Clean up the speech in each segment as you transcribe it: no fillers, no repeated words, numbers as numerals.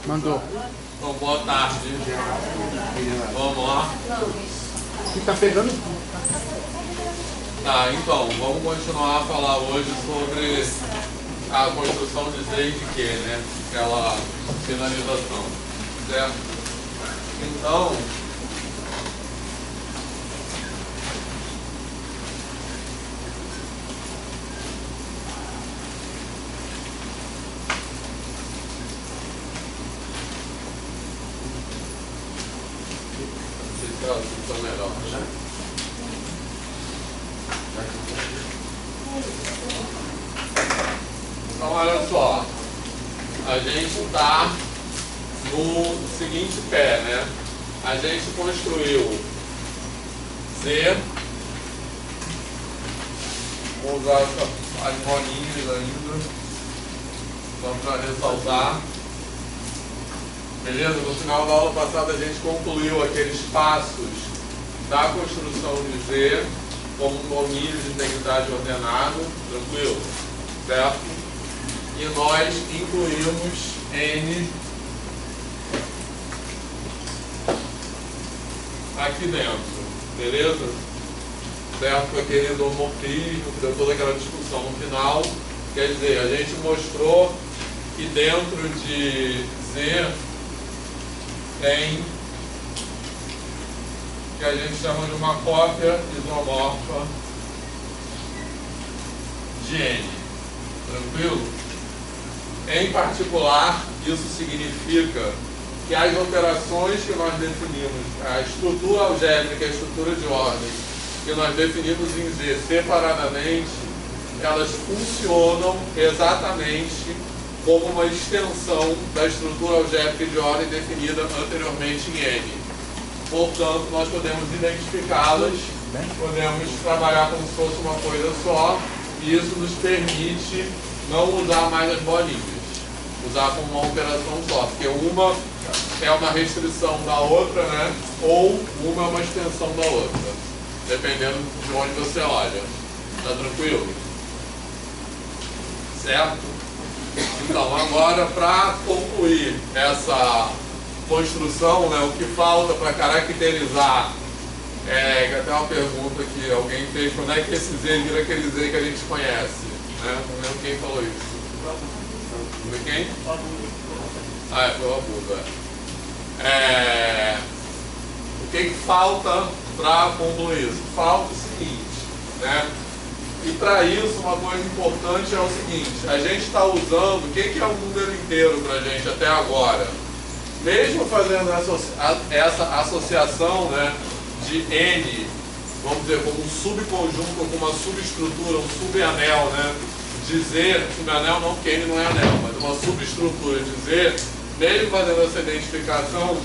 Mandou. Então, boa tarde. Vamos lá? E tá pegando? Tá, então, vamos continuar a falar hoje sobre a construção de Z e de Q, né? Aquela finalização, certo? Então, então melhor, né? Então, olha só, a gente está no seguinte pé, né? A gente construiu Z, vou usar as bolinhas ainda, só para ressaltar. Beleza? No final da aula passada a gente concluiu aqueles passos da construção de Z como um domínio de integridade ordenada, tranquilo? Certo? E nós incluímos N aqui dentro, beleza? Certo? Com aquele isomorfismo, que deu toda aquela discussão no final. Quer dizer, a gente mostrou que dentro de Z tem que a gente chama de uma cópia isomorfa de N. Tranquilo? Em particular, isso significa que as operações que nós definimos, a estrutura algébrica e a estrutura de ordem, que nós definimos em Z separadamente, elas funcionam exatamente como uma extensão da estrutura algébrica de ordem definida anteriormente em N. Portanto, nós podemos identificá-las, podemos trabalhar como se fosse uma coisa só, e isso nos permite não usar mais as bolinhas, usar como uma operação só, porque uma é uma restrição da outra, né? Ou uma é uma extensão da outra, dependendo de onde você olha. Tá tranquilo? Certo? Então, agora, para concluir essa construção, né, o que falta para caracterizar, que até uma pergunta que alguém fez, quando é que esse Z vira aquele Z que a gente conhece? Né? Não lembro quem falou isso. Foi quem? Ah, foi o Abudo. O que falta para concluir isso? Falta o seguinte, né? E para isso, uma coisa importante é o seguinte, a gente está usando, o que é um número inteiro para a gente até agora? Mesmo fazendo essa associação, né, de N, vamos dizer, como um subconjunto, como uma subestrutura, um subanel, né, de Z, subanel não, porque N não é anel, mas uma subestrutura de Z, mesmo fazendo essa identificação,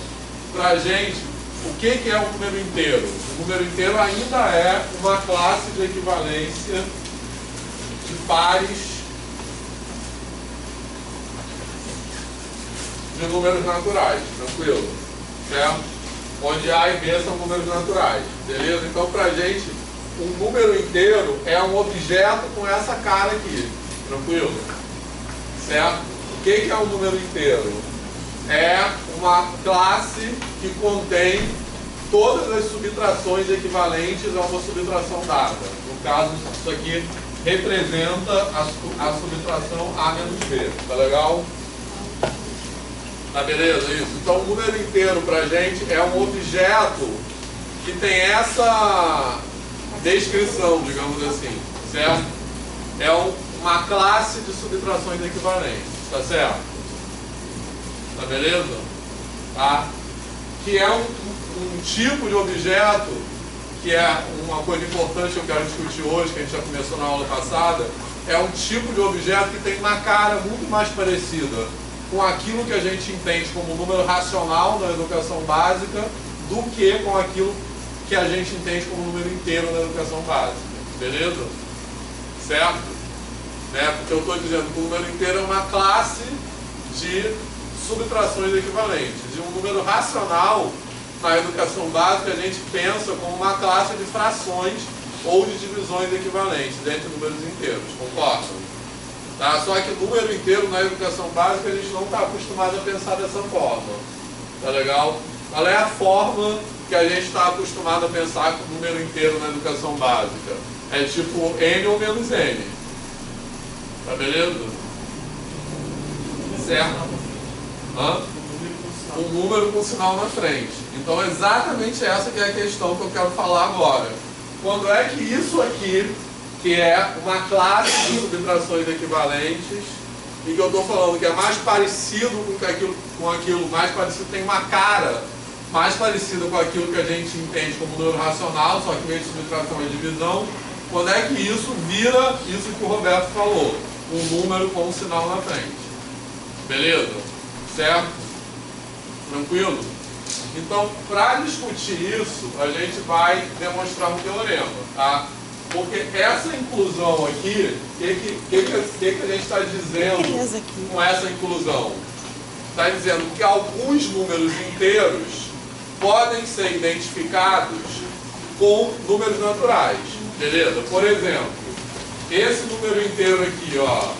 para a gente, o que é um número inteiro? O número inteiro ainda é uma classe de equivalência de pares de números naturais, tranquilo? Certo? Onde A e B são números naturais, beleza? Então, para a gente, um número inteiro é um objeto com essa cara aqui, tranquilo? Certo? O que é um número inteiro? É uma classe que contém todas as subtrações equivalentes a uma subtração dada. No caso, isso aqui representa a subtração A menos B. Tá legal? Tá beleza? Isso. Então, o número inteiro pra gente é um objeto que tem essa descrição, digamos assim. Certo? É uma classe de subtrações equivalentes. Tá certo? Tá beleza? Tá? Que é um tipo de objeto, que é uma coisa importante que eu quero discutir hoje, que a gente já começou na aula passada, é um tipo de objeto que tem uma cara muito mais parecida com aquilo que a gente entende como número racional na educação básica do que com aquilo que a gente entende como número inteiro na educação básica. Beleza? Certo? Né? Porque eu estou dizendo que o número inteiro é uma classe de subtrações equivalentes. De um número racional, na educação básica, a gente pensa como uma classe de frações ou de divisões equivalentes entre números inteiros. Concordam? Tá? Só que número inteiro na educação básica a gente não está acostumado a pensar dessa forma. Tá legal? Qual é a forma que a gente está acostumado a pensar com número inteiro na educação básica? É tipo n ou menos n. Tá beleza? Certo? Hã? Um número com sinal na frente. Então exatamente essa que é a questão que eu quero falar agora. Quando é que isso aqui, que é uma classe de subtrações equivalentes, e que eu estou falando que é mais parecido com aquilo, mais parecido, tem uma cara mais parecida com aquilo que a gente entende como número racional, só que em vez de subtração é divisão, quando é que isso vira isso que o Roberto falou, um número com um sinal na frente. Beleza? Certo? Tranquilo? Então, para discutir isso, a gente vai demonstrar um teorema, tá? Porque essa inclusão aqui, o que a gente está dizendo com essa inclusão? Está dizendo que alguns números inteiros podem ser identificados com números naturais, beleza? Por exemplo, esse número inteiro aqui, ó,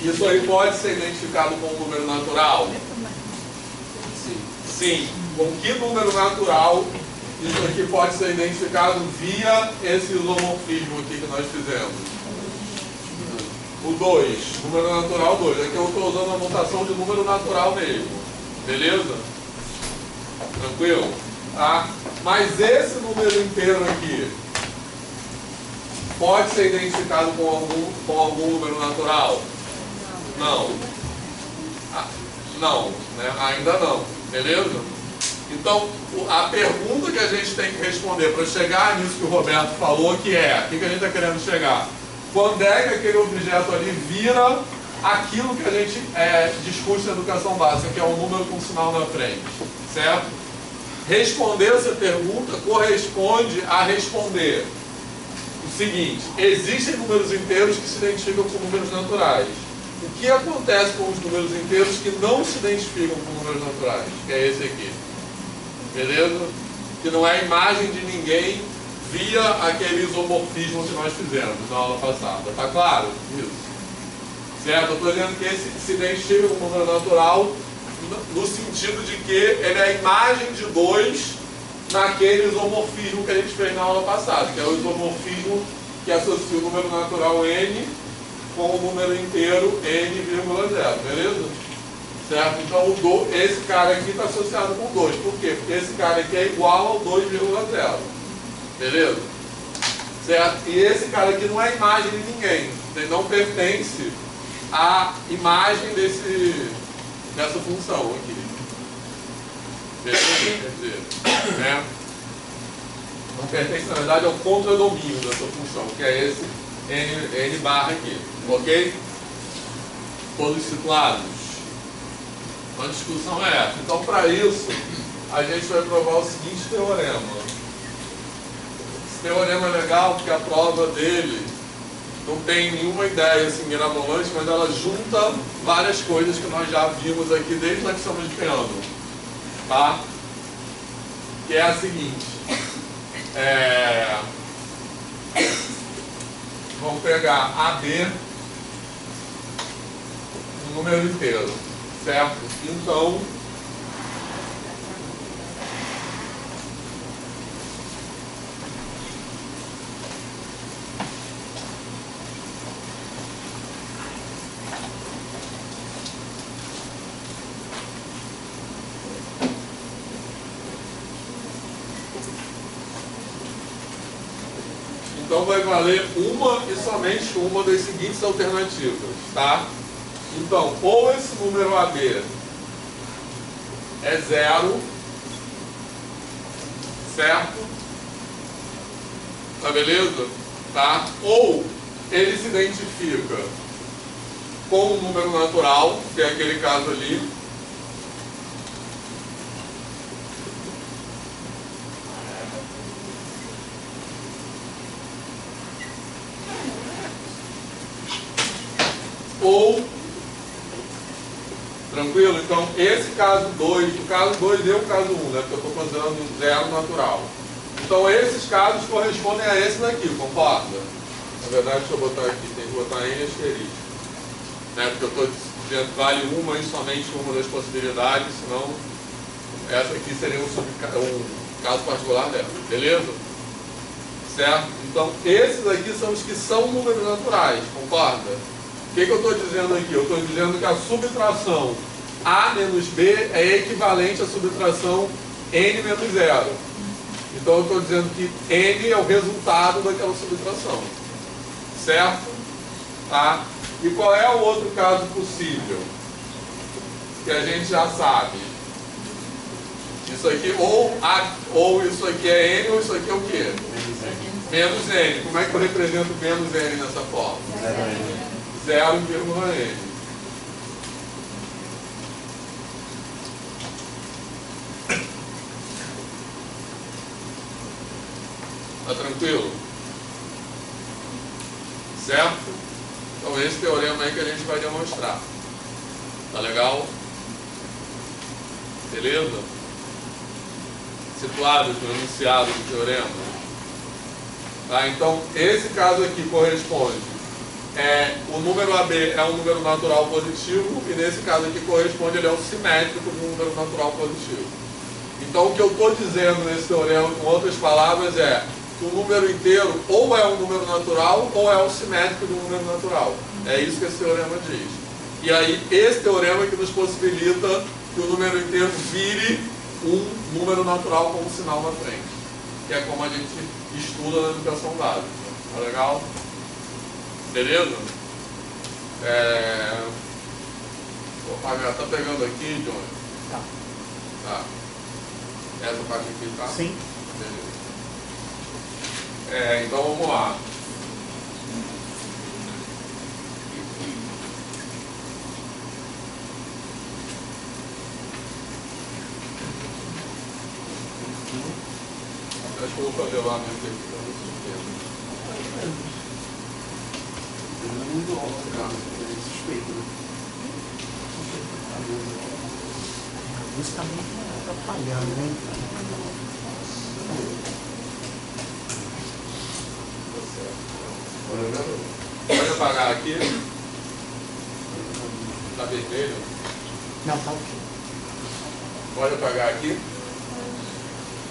isso aí pode ser identificado com um número natural? Sim. Com que número natural isso aqui pode ser identificado via esse isomorfismo aqui que nós fizemos? O 2, número natural 2. Aqui eu estou usando a notação de número natural mesmo. Beleza? Tranquilo? Tá? Mas esse número inteiro aqui pode ser identificado com algum número natural? Não. Não, né? Ainda não. Beleza? Então, a pergunta que a gente tem que responder para chegar nisso que o Roberto falou, que é, o que a gente está querendo chegar? Quando é que aquele objeto ali vira aquilo que a gente discute na educação básica, que é um número com sinal na frente, certo? Responder essa pergunta corresponde a responder o seguinte: existem números inteiros que se identificam com números naturais. O que acontece com os números inteiros que não se identificam com números naturais? Que é esse aqui. Beleza? Que não é a imagem de ninguém via aquele isomorfismo que nós fizemos na aula passada. Tá claro? Isso. Certo? Eu estou dizendo que esse se identifica com o número natural no sentido de que ele é a imagem de 2 naquele isomorfismo que a gente fez na aula passada, que é o isomorfismo que associa o número natural n com o número inteiro n,0, beleza? Certo? Então esse cara aqui está associado com 2. Por quê? Porque esse cara aqui é igual ao 2,0. Beleza? Certo? E esse cara aqui não é imagem de ninguém. Ele não pertence à imagem dessa função aqui. Beleza? Quer dizer, né? Não pertence, na verdade, ao contradomínio dessa função, que é esse n barra aqui. Ok? Todos situados. A discussão é essa. Então, para isso, a gente vai provar o seguinte teorema. Esse teorema é legal porque a prova dele não tem nenhuma ideia assim, mirabolante, mas ela junta várias coisas que nós já vimos aqui desde a lição de piano. Tá? Que é a seguinte. Vamos pegar AB, um número inteiro. Certo? Então, vai valer uma e somente uma das seguintes alternativas, tá? Então, ou esse número AB é 0, certo? Tá beleza? Tá? Ou ele se identifica com um número natural, que é aquele caso ali. Ou tranquilo? Então, esse caso 2, o caso 2 e o caso 1, né? Porque eu estou considerando 0 natural. Então, esses casos correspondem a esse daqui, concorda? Na verdade, deixa eu botar aqui, tem que botar N asterisco. Né? Porque eu estou dizendo que vale uma e somente uma das possibilidades, senão essa aqui seria um caso particular dela, beleza? Certo? Então, esses aqui são os que são números naturais, concorda? O que eu estou dizendo aqui? Eu estou dizendo que a subtração A menos B é equivalente à subtração N menos 0. Então, eu estou dizendo que N é o resultado daquela subtração. Certo? Tá? E qual é o outro caso possível? Que a gente já sabe. Isso aqui, ou isso aqui é N, ou isso aqui é o quê? Menos N. Como é que eu represento menos N nessa forma? 0,N. Tá tranquilo? Certo? Então esse teorema aí que a gente vai demonstrar. Tá legal? Beleza? Situados no enunciado do teorema. Tá? Então, esse caso aqui corresponde. O número AB é um número natural positivo, e nesse caso aqui corresponde, ele é o simétrico de um número natural positivo. Então, o que eu estou dizendo nesse teorema, com outras palavras, é que o número inteiro ou é um número natural ou é o simétrico de um número natural. É isso que esse teorema diz. E aí, esse teorema que nos possibilita que o número inteiro vire um número natural com um sinal na frente. Que é como a gente estuda na educação básica. Tá legal? Beleza? Vou apagar. Tá pegando aqui, Johnny? Tá. Tá. Essa parte aqui, tá? Sim. Beleza. Então vamos lá. Acho que eu vou fazer lá mesmo aqui para você. Suspeito, né? A luz está muito atrapalhando, hein? Pode apagar aqui. Está vermelho? Não, tá ok. Pode apagar aqui.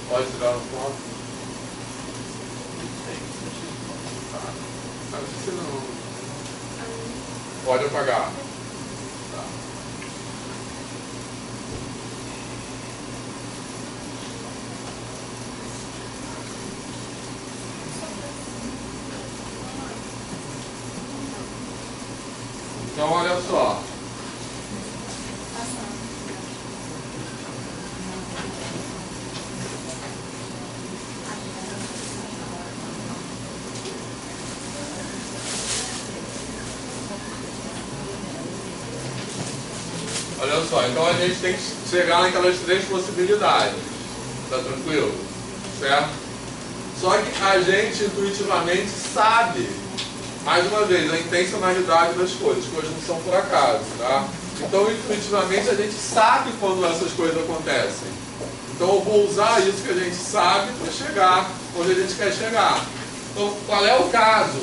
Pode tirar no ponto. Não precisa não. Pode apagar. Tá. Então olha só. Olha só, então a gente tem que chegar naquelas três possibilidades. Tá tranquilo? Certo? Só que a gente intuitivamente sabe, mais uma vez, a intencionalidade das coisas não são por acaso, tá? Então intuitivamente a gente sabe quando essas coisas acontecem. Então eu vou usar isso que a gente sabe para chegar onde a gente quer chegar. Então qual é o caso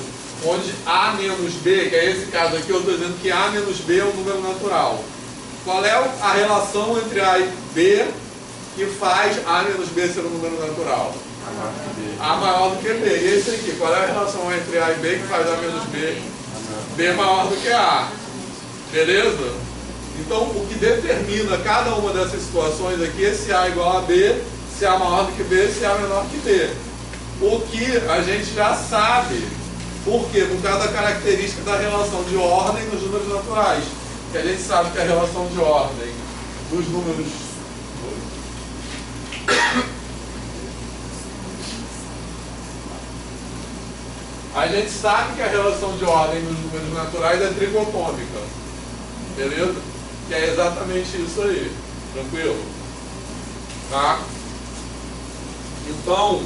onde A menos B, que é esse caso aqui, eu estou dizendo que A menos B é um número natural. Qual é a relação entre A e B que faz A menos B ser um número natural? A maior do que B. E esse aqui, qual é a relação entre A e B que faz A menos B? B maior do que A. Beleza? Então, o que determina cada uma dessas situações aqui é se A é igual a B, se A maior do que B, se A menor que B. O que a gente já sabe. Por quê? Por causa da característica da relação de ordem nos números naturais. Que a gente sabe que a relação de ordem dos números... A gente sabe que a relação de ordem dos números naturais é tricotômica. Beleza? Que é exatamente isso aí. Tranquilo? Tá? Então...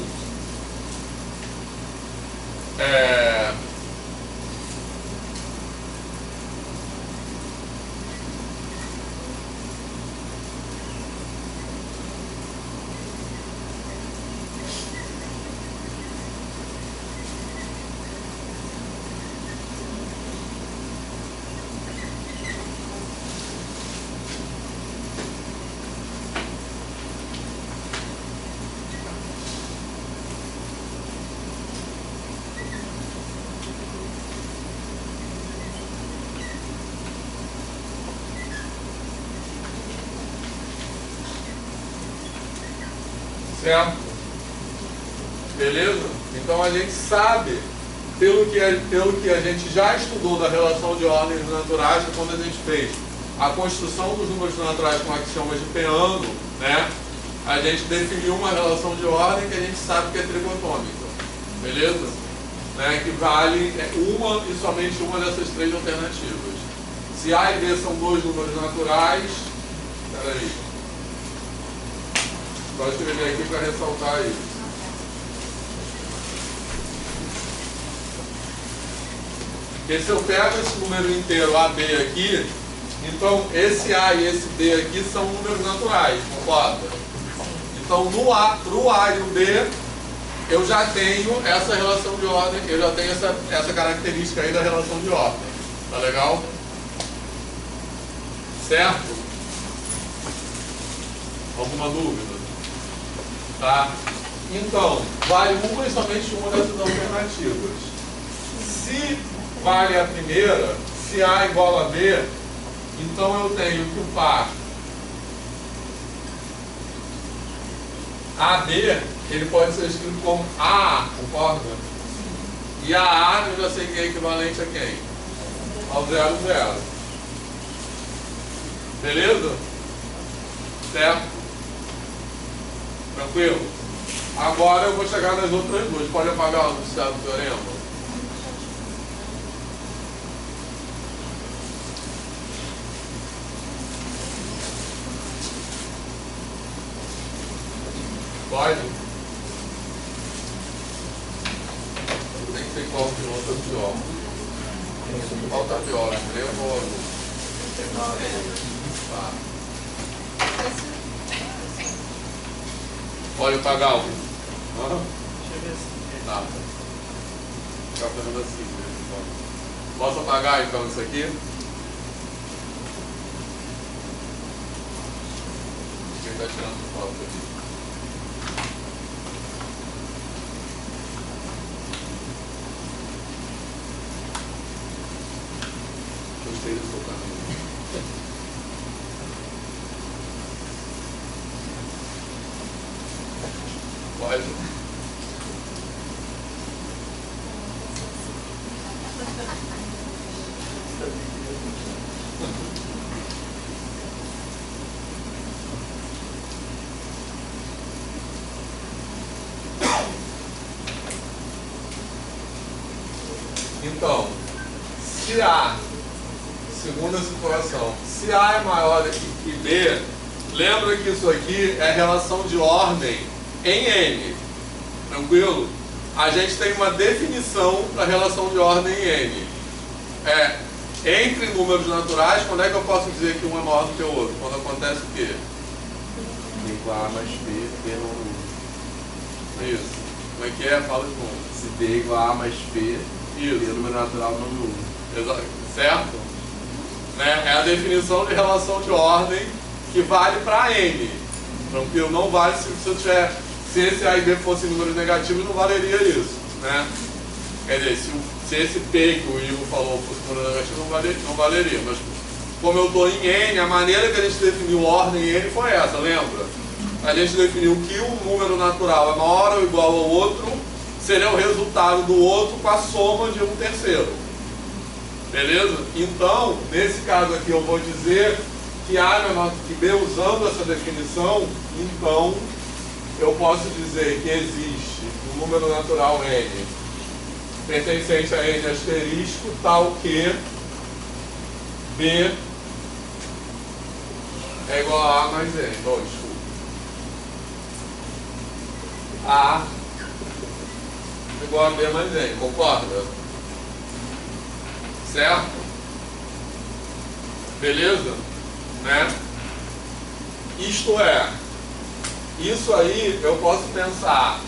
Certo? Beleza? Então a gente sabe, pelo que a gente já estudou da relação de ordens naturais, que quando a gente fez a construção dos números naturais com axiomas de Peano, né, a gente definiu uma relação de ordem que a gente sabe que é trigotômica. Beleza? Né, que vale uma e somente uma dessas três alternativas. Se A e B são dois números naturais, espera aí. Vou escrever aqui para ressaltar isso. Porque se eu pego esse número inteiro AB aqui, então esse A e esse B aqui são números naturais, concorda? Então pro A e o B, eu já tenho essa relação de ordem, eu já tenho essa característica aí da relação de ordem. Tá legal? Certo? Alguma dúvida? Tá? Então, vale uma e somente uma dessas alternativas. Se vale a primeira, se A igual a B, então eu tenho que o par AB, ele pode ser escrito como AA, concorda? E AA eu já sei que é equivalente a quem? Ao 0, 0. Beleza? Certo? Tranquilo? Agora eu vou chegar nas outras duas. Pode apagar a luz do teorema? Pode? Tem que ser qual que não tá pior. Qual tá pior? Extremo ou tá. Pode apagar o. Tá. Ficar fazendo assim. Posso apagar então isso aqui? Quem tá tirando foto aqui? Gostei do seu caminho. Pode. Então, se A, segunda situação, se A é maior que B, lembra que isso aqui é relação de ordem em N. Tranquilo? A gente tem uma definição para relação de ordem em N. Entre números naturais, quando é que eu posso dizer que um é maior do que o outro? Quando acontece o quê? B igual a mais B, B não nulo. Isso. Como é que é? Fala de novo. Se B igual a mais B, Isso. B número natural não nulo. Certo? Né? É a definição de relação de ordem que vale para N. Tranquilo? Não vale se esse A e B fossem números negativos, não valeria isso. Né? Quer dizer, se esse P que o Ivo falou fosse número negativo, não valeria. Mas como eu estou em N, a maneira que a gente definiu ordem em N foi essa, lembra? A gente definiu que um número natural é maior ou igual ao outro, seria o resultado do outro com a soma de um terceiro. Beleza? Então, nesse caso aqui eu vou dizer que A é menor que B usando essa definição, então eu posso dizer que existe um número natural N pertencente a N asterisco tal que B é igual a A mais N. Então, desculpa. A igual a B mais N, concorda? Certo? Beleza? Né? Isto é, isso aí eu posso pensar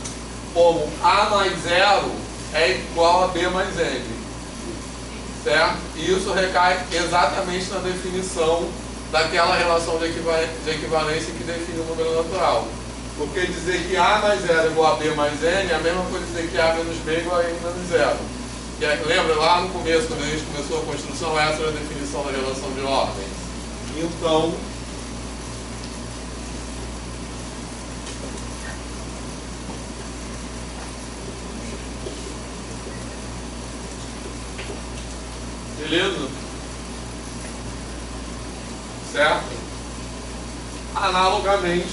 como A mais 0 é igual a B mais N. Certo? E isso recai exatamente na definição daquela relação de equivalência que define o número natural. Porque dizer que A mais 0 é igual a B mais N é a mesma coisa dizer que A menos B é igual a N menos 0. Lembra lá no começo, quando a gente começou a construção, essa era a definição da relação de ordens. Então, Beleza? Certo? Analogamente,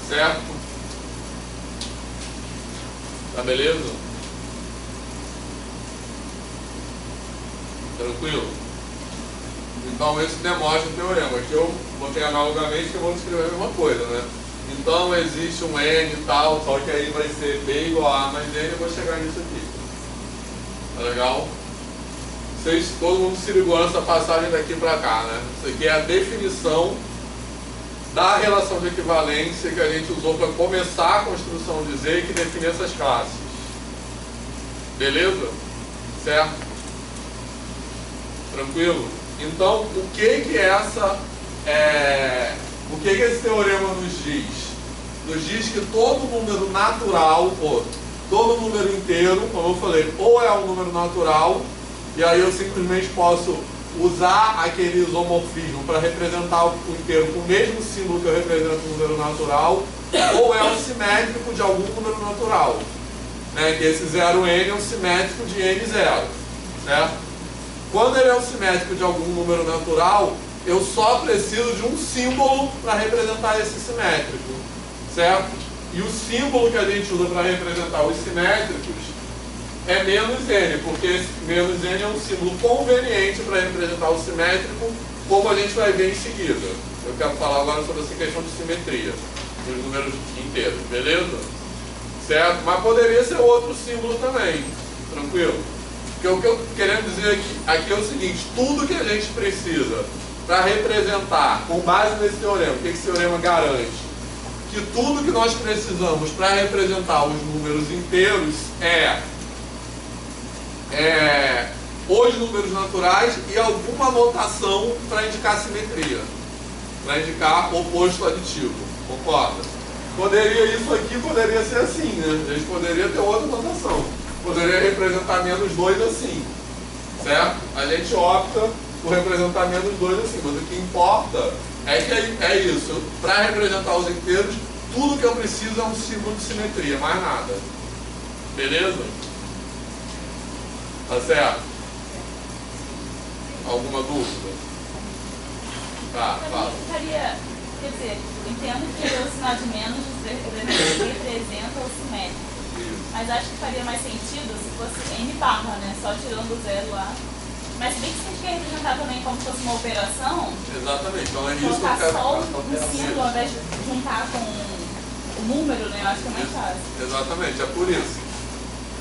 certo? Tá beleza? Tranquilo? Então esse demonstra o teorema. Aqui eu botei analogamente que eu vou descrever a mesma coisa, né? Então existe um N e tal, só que aí vai ser B igual a mais N, eu vou chegar nisso aqui. Tá legal? Todo mundo se ligou nessa passagem daqui pra cá, né? Isso aqui é a definição da relação de equivalência que a gente usou para começar a construção de Z, que define essas classes. Beleza? Certo? Tranquilo? Então, o que esse teorema nos diz? Nos diz que todo número natural, ou todo número inteiro, como eu falei, ou é um número natural, e aí eu simplesmente posso usar aquele isomorfismo para representar o inteiro com o mesmo símbolo que eu represento o número natural, ou é um simétrico de algum número natural, né? Que esse 0n é um simétrico de n0, certo? Quando ele é um simétrico de algum número natural, eu só preciso de um símbolo para representar esse simétrico, certo? E o símbolo que a gente usa para representar os simétricos é menos n, porque esse menos n é um símbolo conveniente para representar o simétrico, como a gente vai ver em seguida. Eu quero falar agora sobre essa questão de simetria dos números inteiros, beleza? Certo? Mas poderia ser outro símbolo também, tranquilo? Porque o que eu estou querendo dizer aqui é o seguinte: tudo que a gente precisa para representar, com base nesse teorema, o que esse teorema garante? Que tudo que nós precisamos para representar os números inteiros é os números naturais e alguma notação para indicar simetria, para indicar oposto aditivo, concorda? Isso aqui poderia ser assim, né? A gente poderia ter outra notação, poderia representar menos 2 assim, certo? A gente opta por representar menos 2 assim, mas o que importa é que é isso, para representar os inteiros, tudo que eu preciso é um símbolo de simetria, mais nada, beleza? Tá certo? Alguma dúvida? Tá, fala. Quer dizer, entendo que o sinal de menos representa o simétrico. Isso. Mas acho que faria mais sentido se fosse n barra, né? Só tirando o zero lá. Mas se bem que se a gente quer representar também como se fosse uma operação, exatamente, então é isso que eu colocar quero só um símbolo ao invés de juntar com o número, né? Eu acho que é mais fácil. Exatamente, é por isso.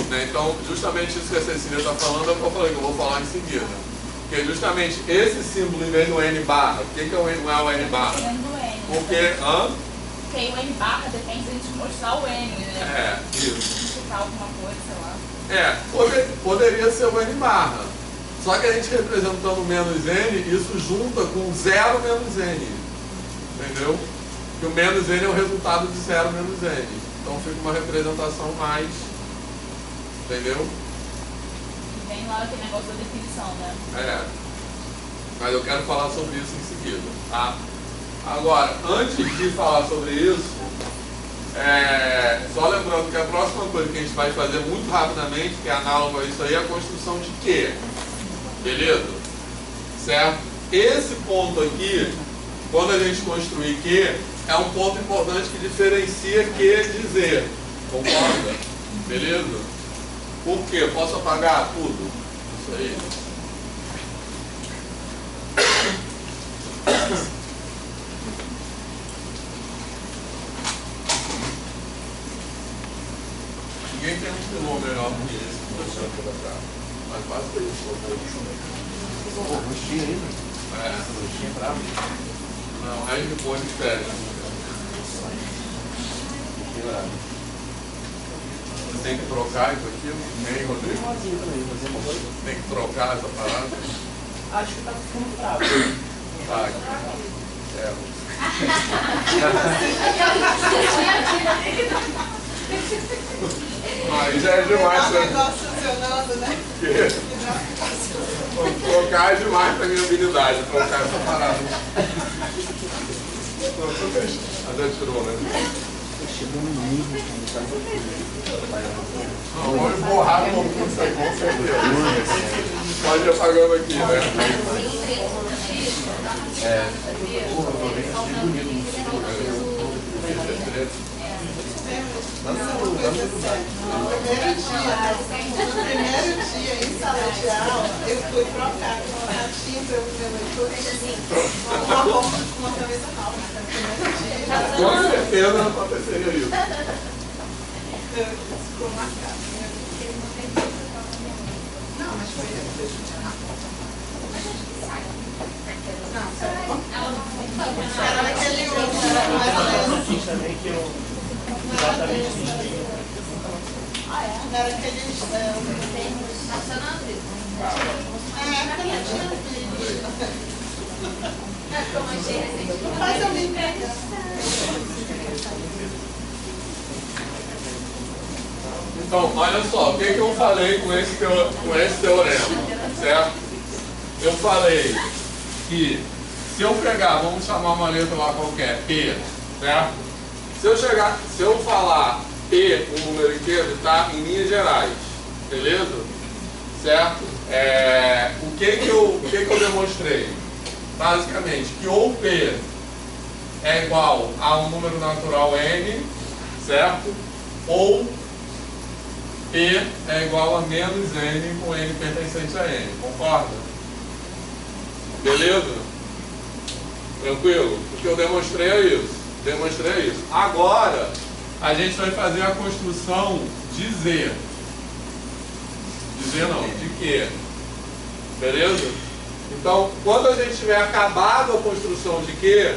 Né? Então, justamente isso que a Cecília está falando é o que eu falei, que eu vou falar em seguida. Porque justamente esse símbolo em vez do N barra, por que não é o N barra? Dependendo do N. Porque, Porque aí o N barra depende de a gente mostrar o N, né? isso. Significar alguma coisa, sei lá. Poderia ser o N barra. Só que a gente representando menos N, isso junta com 0 menos N. Entendeu? Porque o menos N é o resultado de 0 menos N. Então fica uma representação mais. Entendeu? E vem lá aquele negócio da definição, né? Mas eu quero falar sobre isso em seguida, tá? Agora, antes de falar sobre isso, só lembrando que a próxima coisa que a gente vai fazer muito rapidamente, que é análogo a isso aí, é a construção de Q. Beleza? Certo? Esse ponto aqui, quando a gente construir Q, é um ponto importante que diferencia Q de Z. Concorda? Beleza? Por quê? Posso apagar tudo? Isso aí. Ninguém tem um pilão melhor do que esse que você vai colocar. Mas basta isso. Roxinha ainda? Roxinha é bravo. Não, aí depois espera. Você tem que trocar isso aqui, nem Rodrigo? Tem que trocar essa parada? Acho que tá ficando bravo. Tá. Aí já é demais O pra mim. negócio funcionando, né? Trocar é demais pra minha habilidade, trocar essa parada. Não, tô fechando. Até tirou, né? Chegou no nível, Não, vamos borrar todo mundo isso aí, com certeza. Pode ir apagando aqui, né? No primeiro dia em sala de aula, eu fui trocar com uma caixinha para o meu leitor uma roupa com uma camisa nova. No primeiro dia, Com certeza não aconteceria isso. ficou marcado. Não, mas foi era naquele outro, não era esse. também que eu exatamente fiz. Não era aquele. Época não tinha vídeo. Faz eu me entregar. Então, olha só, o que eu falei com esse teorema, certo? Eu falei que se eu pegar, vamos chamar uma letra lá qualquer, P, certo? Se eu falar P, um número inteiro, tá em linhas gerais, beleza? Certo? O que eu demonstrei? Basicamente, que ou P é igual a um número natural N, certo? Ou P é igual a menos N com N pertencente a N, concorda? Beleza? Tranquilo? O que eu demonstrei é isso. Agora, a gente vai fazer a construção de Z. De Z não, de Q. Beleza? Então, quando a gente tiver acabado a construção de Q,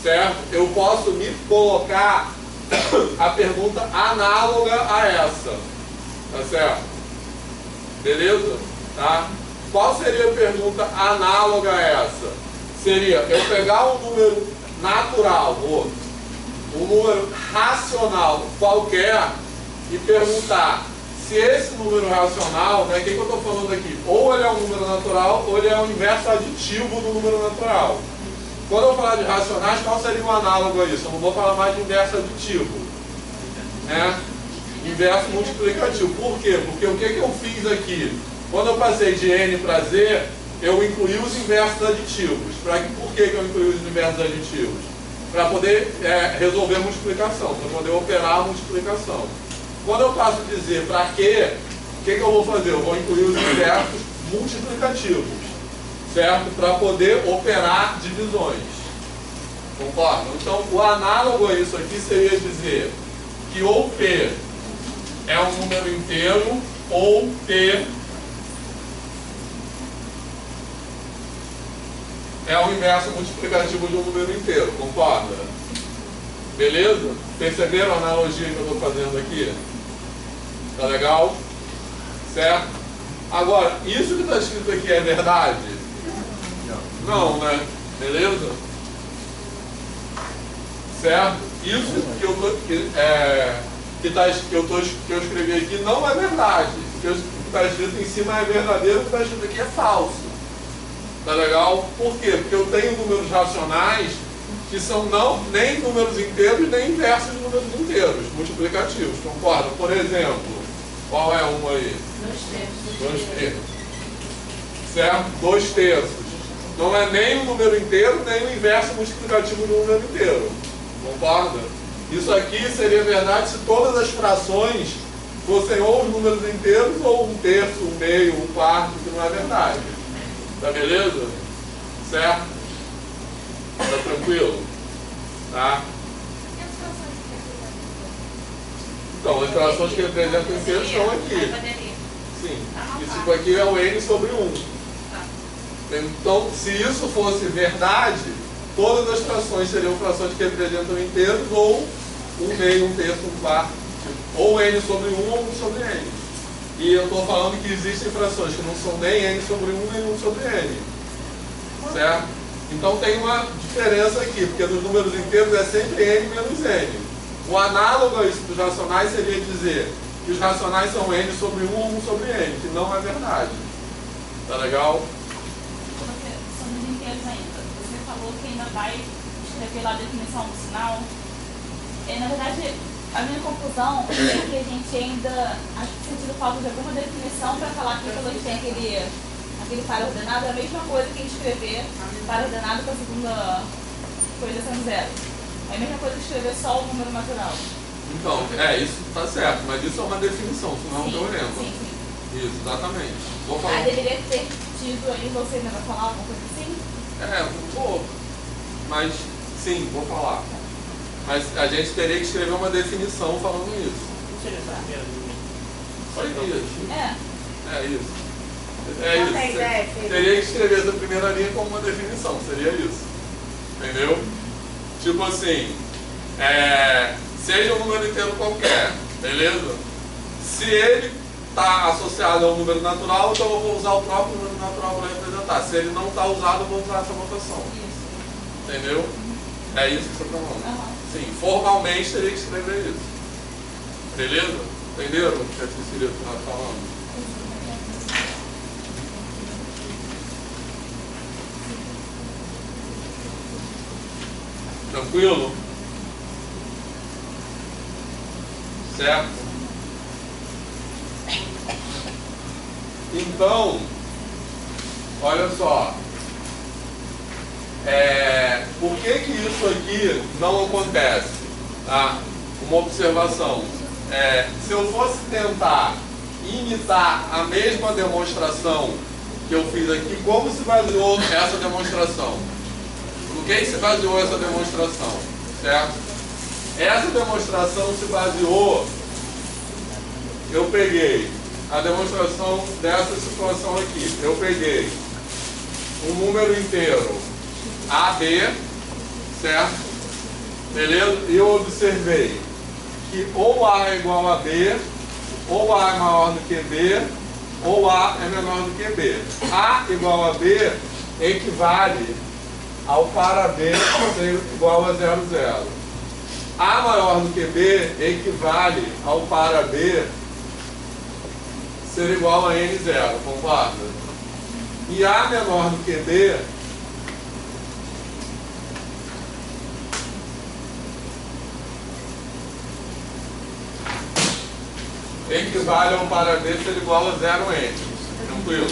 certo? Eu posso me colocar a pergunta análoga a essa. Tá certo? Beleza? Tá? Qual seria a pergunta análoga a essa? Seria eu pegar um número natural, um número racional qualquer e perguntar se esse número racional, né, o que eu estou falando aqui? Ou ele é um número natural ou ele é o inverso aditivo do número natural. Quando eu falar de racionais, qual seria o análogo a isso? Eu não vou falar mais de inverso aditivo, né? Inverso multiplicativo. Por quê? Porque o que eu fiz aqui? Quando eu passei de N para Z, eu incluí os inversos aditivos. Por que eu incluí os inversos aditivos? Para poder resolver a multiplicação, para poder operar a multiplicação. Quando eu passo de Z para Q, o que eu vou fazer? Eu vou incluir os inversos multiplicativos, certo? Para poder operar divisões. Concorda? Então, o análogo a isso aqui seria dizer que ou P é um número inteiro ou P é o inverso multiplicativo de um número inteiro, concorda? Beleza? Perceberam a analogia que eu estou fazendo aqui? Tá legal? Certo? Agora, isso que está escrito aqui é verdade? Não, né? Beleza? Certo? Isso que eu escrevi aqui não é verdade. O que está escrito em cima é verdadeiro, o que está escrito aqui é falso. Tá legal? Por quê? Porque eu tenho números racionais que são nem números inteiros, nem inversos de números inteiros, multiplicativos, concorda? Por exemplo, qual é um aí? 2 terços. Certo? 2 terços. Não é nem um número inteiro, nem o inverso multiplicativo de um número inteiro. Concorda? Isso aqui seria verdade se todas as frações fossem ou os números inteiros, ou 1 terço, 1 meio, 1 quarto, que não é verdade. Tá beleza? Certo? Tá tranquilo? Tá? Então, as frações que representam inteiros estão aqui. Sim. Isso aqui é o N sobre 1. Então, se isso fosse verdade, todas as frações seriam frações que representam inteiros, ou 1 meio, 1 terço, 1 quarto. Ou N sobre 1 ou 1 sobre N. E eu estou falando que existem frações que não são nem N sobre 1 nem 1 sobre N. Certo? Então tem uma diferença aqui, porque nos números inteiros é sempre N menos N. O análogo a isso dos racionais seria dizer que os racionais são n sobre 1 ou 1 sobre n, que não é verdade. Tá legal? Sobre os inteiros ainda, você falou que ainda vai escrever lá a definição do sinal. Na verdade, a minha confusão é que a gente ainda, acho que sentido falta de alguma definição para falar que quando a gente tem aquele par ordenado, é a mesma coisa que escrever par ordenado com a segunda coisa sendo zero. É a mesma coisa que escrever só o número natural. Então, isso tá certo, mas isso é uma definição, isso não é um teorema. Sim, sim. Isso, exatamente. Vou falar. Aí deveria ter tido aí, você ainda vai falar alguma coisa assim? Vou. Mas, sim, vou falar. Mas a gente teria que escrever uma definição falando isso. Não seria essa primeira linha? Só isso. É. É isso. Não tem ideia, Teria que escrever essa primeira linha como uma definição, seria isso. Entendeu? Tipo assim, seja um número inteiro qualquer, beleza? Se ele está associado a um número natural, então eu vou usar o próprio número natural para representar. Se ele não está usado, eu vou usar essa notação. Isso. Entendeu? É isso que você está falando. Aham. Sim, formalmente teria que escrever isso. Beleza? Entenderam o que a Cecília está falando? Tranquilo? Certo? Então, olha só. Por que isso aqui não acontece? Tá? Uma observação. Se eu fosse tentar imitar a mesma demonstração que eu fiz aqui, como se baseou essa demonstração? No que se baseou essa demonstração? Certo? Essa demonstração se baseou, eu peguei a demonstração dessa situação aqui. Eu peguei um número inteiro AB, certo? Beleza? E eu observei que ou A é igual a B, ou A é maior do que B, ou A é menor do que B. A igual a B equivale ao par AB ser igual a 0, 0. A maior do que B equivale ao par AB ser igual a N0, concorda? E A menor do que B equivale ao par AB ser igual a 0N. Tranquilo?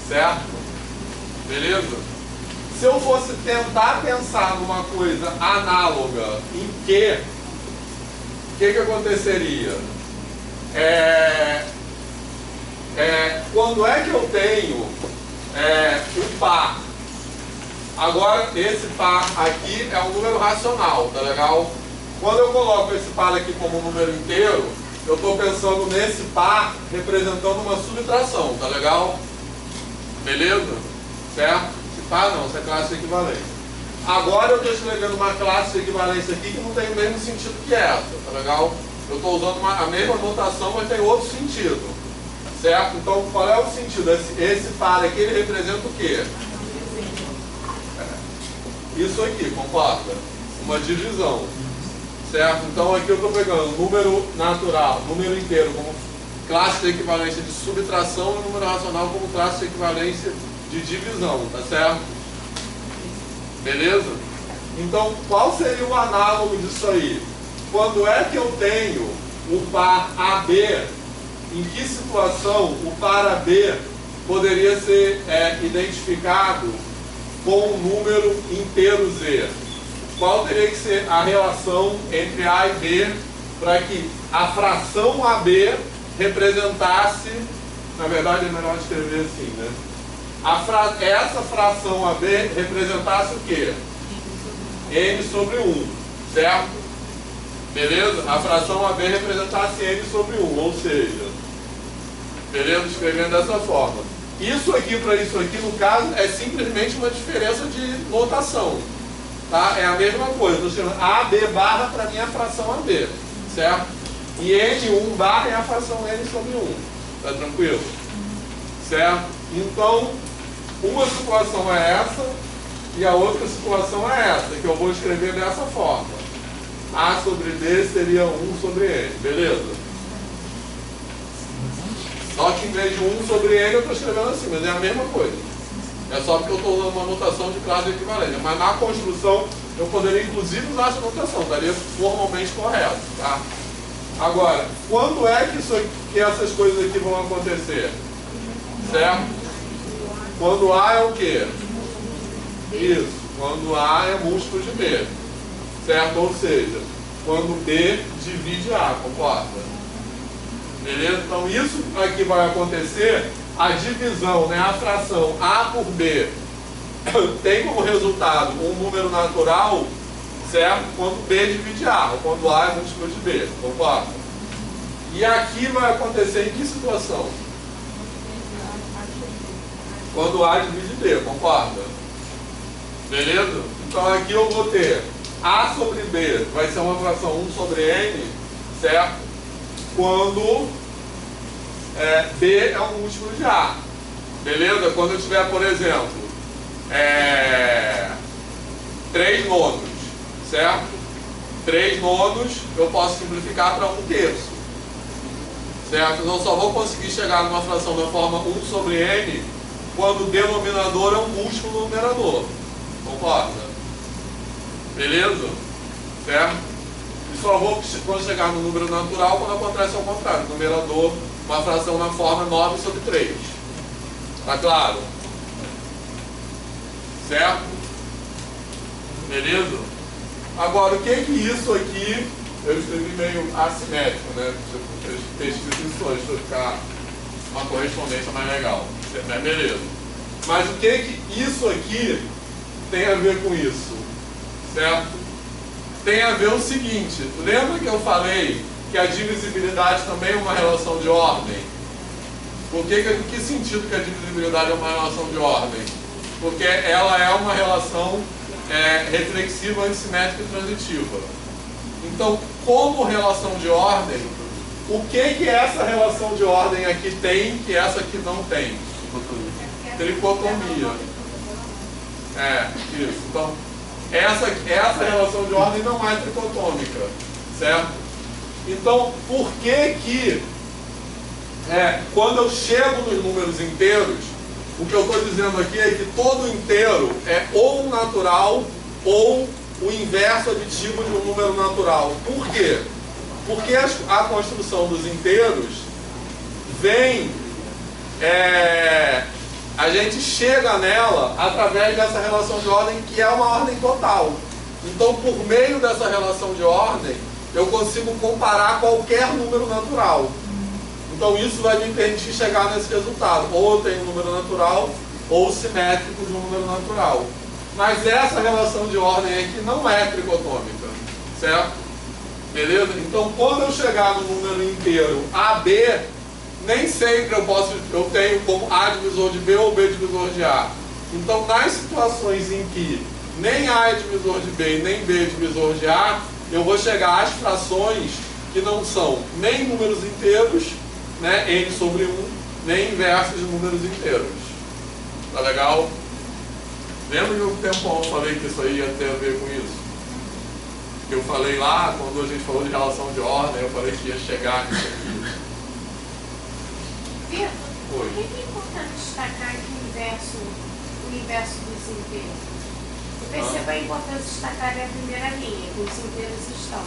Certo? Beleza? Se eu fosse tentar pensar numa coisa análoga em que, o que aconteceria? Quando é que eu tenho um par? Agora, esse par aqui é um número racional, tá legal? Quando eu coloco esse par aqui como um número inteiro, eu estou pensando nesse par representando uma subtração, tá legal? Beleza? Certo? Esse par não, essa é classe de equivalência. Agora eu estou escrevendo uma classe de equivalência aqui que não tem o mesmo sentido que essa, tá legal? Eu estou usando a mesma notação, mas tem outro sentido. Certo? Então, qual é o sentido? Esse par aqui, ele representa o quê? Isso aqui, concorda? Uma divisão. Certo? Então, aqui eu estou pegando número natural, número inteiro, como classe de equivalência de subtração e número racional como classe de equivalência de divisão, tá certo? Beleza? Então, qual seria o análogo disso aí? Quando é que eu tenho o par AB, em que situação o par AB poderia ser identificado com um número inteiro Z? Qual teria que ser a relação entre A e B para que a fração AB representasse, na verdade é melhor escrever assim, né? Essa fração AB representasse o quê? N sobre 1, certo? Beleza? A fração AB representasse N sobre 1, ou seja, beleza? Escrevendo dessa forma. Isso aqui para isso aqui, no caso, é simplesmente uma diferença de notação. Tá? É a mesma coisa, estou chamando AB barra para mim é a fração AB, certo? E N1 barra é a fração N sobre 1, tá tranquilo? Certo? Então, uma situação é essa e a outra situação é essa, que eu vou escrever dessa forma. A sobre B seria 1 sobre N, beleza? Só que em vez de 1 sobre N eu estou escrevendo assim, mas é a mesma coisa. É só porque eu estou usando uma notação de classe de equivalência. Mas na construção eu poderia inclusive usar essa notação, estaria formalmente correto, tá? Agora, quando é que essas coisas aqui vão acontecer? Certo? Quando A é o quê? Isso. Quando A é múltiplo de B. Certo? Ou seja, quando B divide A, concorda? Beleza? Então isso aqui vai acontecer, a divisão, né, a fração A por B tem como resultado um número natural, certo? Quando B divide A, ou quando A é múltiplo de B, concorda? E aqui vai acontecer em que situação? Quando A divide B, concorda? Beleza? Então aqui eu vou ter A sobre B, vai ser uma fração 1 sobre N, certo? Quando B é um múltiplo de A. Beleza? Quando eu tiver, por exemplo, 3 nonos, certo? 3 nonos eu posso simplificar para 1/3. Certo? Então eu só vou conseguir chegar numa fração da forma 1 sobre N quando o denominador é um múltiplo do numerador. Concorda? Beleza? Certo? E só vou chegar no número natural quando acontece ao contrário. Numerador, uma fração na forma 9 sobre 3. Tá claro? Certo? Beleza? Agora, o que isso aqui... Eu escrevi meio assimétrico, né? Ter escrito isso antes para ficar uma correspondência mais legal. Beleza. Mas o que isso aqui tem a ver com isso? Certo? Tem a ver o seguinte, lembra que eu falei que a divisibilidade também é uma relação de ordem? Em que sentido que a divisibilidade é uma relação de ordem? Porque ela é uma relação reflexiva, antissimétrica e transitiva. Então, como relação de ordem, o que essa relação de ordem aqui tem que essa aqui não tem? Tricotomia. Isso. Então, essa relação de ordem não é tricotômica, certo? Então, por que quando eu chego nos números inteiros, o que eu estou dizendo aqui é que todo inteiro é ou um natural ou o inverso aditivo de um número natural. Por quê? Porque a construção dos inteiros vem... a gente chega nela através dessa relação de ordem que é uma ordem total. Então, por meio dessa relação de ordem, eu consigo comparar qualquer número natural. Então, isso vai me permitir chegar nesse resultado. Ou eu tenho um número natural, ou simétrico de um número natural. Mas essa relação de ordem aqui não é tricotômica, certo? Beleza? Então, quando eu chegar no número inteiro AB, nem sempre eu tenho como A divisor de B ou B divisor de A. Então, nas situações em que nem A é divisor de B nem B é divisor de A, eu vou chegar às frações que não são nem números inteiros, né, N sobre 1, nem inversos de números inteiros. Tá legal? Lembra que um tempão eu falei que isso aí ia ter a ver com isso? Que eu falei lá, quando a gente falou de relação de ordem, eu falei que ia chegar nisso aqui. Vitor, por que é importante destacar aqui o inverso dos inteiros? Eu percebo a importância de destacar a primeira linha, que os inteiros estão.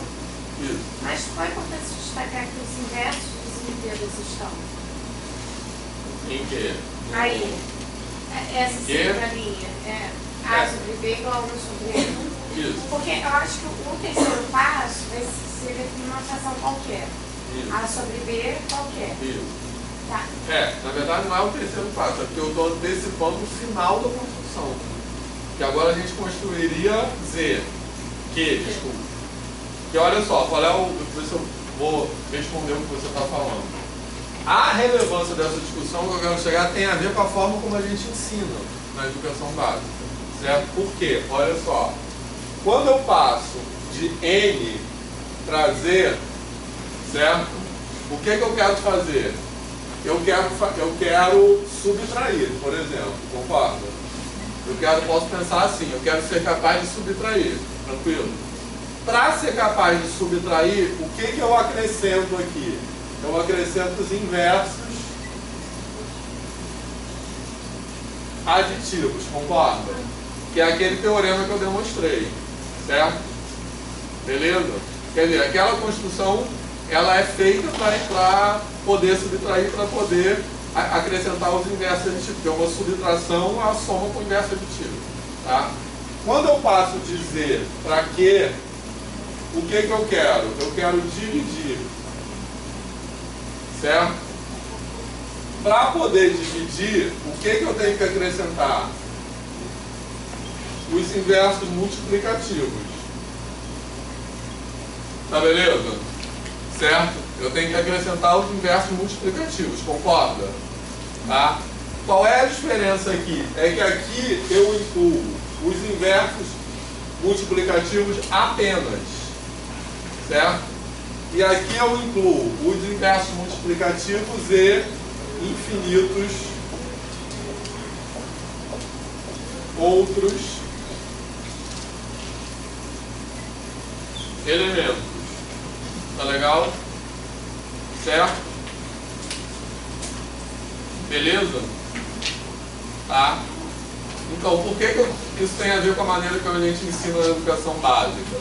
Isso. Mas qual a importância de destacar que os inversos dos inteiros estão? Em quê? Aí, essa segunda linha, A sobre B igual a 1 sobre N. Isso. Porque eu acho que o terceiro passo vai ser definir uma fração qualquer. Isso. A sobre B qualquer. Isso. Tá. Na verdade não é o terceiro passo, é porque eu estou antecipando o final da construção. Que agora a gente construiria Z. Desculpa. Que olha só, qual é o... Ver se eu vou responder o que você está falando. A relevância dessa discussão que eu quero chegar tem a ver com a forma como a gente ensina na educação básica. Certo? Por quê? Olha só. Quando eu passo de N para Z, certo? O que eu quero fazer? Eu quero subtrair, por exemplo, concorda? Posso pensar assim, eu quero ser capaz de subtrair, tranquilo? Para ser capaz de subtrair, o que eu acrescento aqui? Eu acrescento os inversos aditivos, concorda? Que é aquele teorema que eu demonstrei, certo? Beleza? Quer dizer, aquela construção, ela é feita para poder subtrair, para poder acrescentar os inversos aditivos. Porque uma subtração, a soma com o inverso aditivo, tá? Quando eu passo a dizer para que, o que eu quero? Eu quero dividir, certo? Para poder dividir, o que eu tenho que acrescentar? Os inversos multiplicativos. Tá beleza? Certo? Eu tenho que acrescentar os inversos multiplicativos, concorda? Tá? Qual é a diferença aqui? É que aqui eu incluo os inversos multiplicativos apenas, certo? E aqui eu incluo os inversos multiplicativos e infinitos outros elementos. Tá legal? Certo? Beleza? Tá? Então, por que isso tem a ver com a maneira que a gente ensina na educação básica?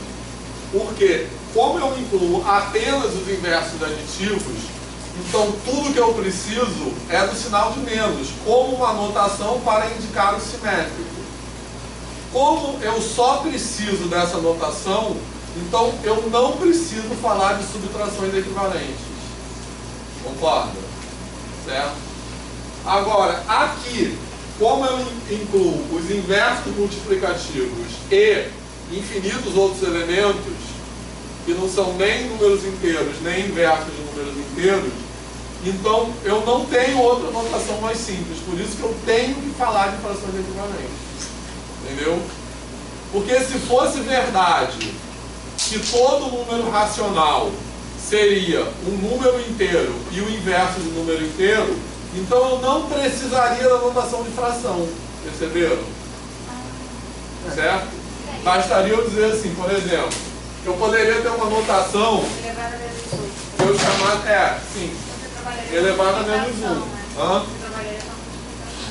Porque, como eu incluo apenas os inversos aditivos, então tudo que eu preciso é do sinal de menos, como uma notação para indicar o simétrico. Como eu só preciso dessa notação, então eu não preciso falar de subtrações equivalentes. Concorda? Certo? Agora, aqui, como eu incluo os inversos multiplicativos e infinitos outros elementos, que não são nem números inteiros, nem inversos de números inteiros, então eu não tenho outra notação mais simples. Por isso que eu tenho que falar de frações equivalentes. Entendeu? Porque se fosse verdade que todo número racional seria um número inteiro e o inverso de número inteiro, então eu não precisaria da notação de fração. Perceberam? Certo? Bastaria eu dizer assim, por exemplo, eu poderia ter uma notação Elevado a menos 1. que eu chamasse, sim, elevado a menos 1. Hã?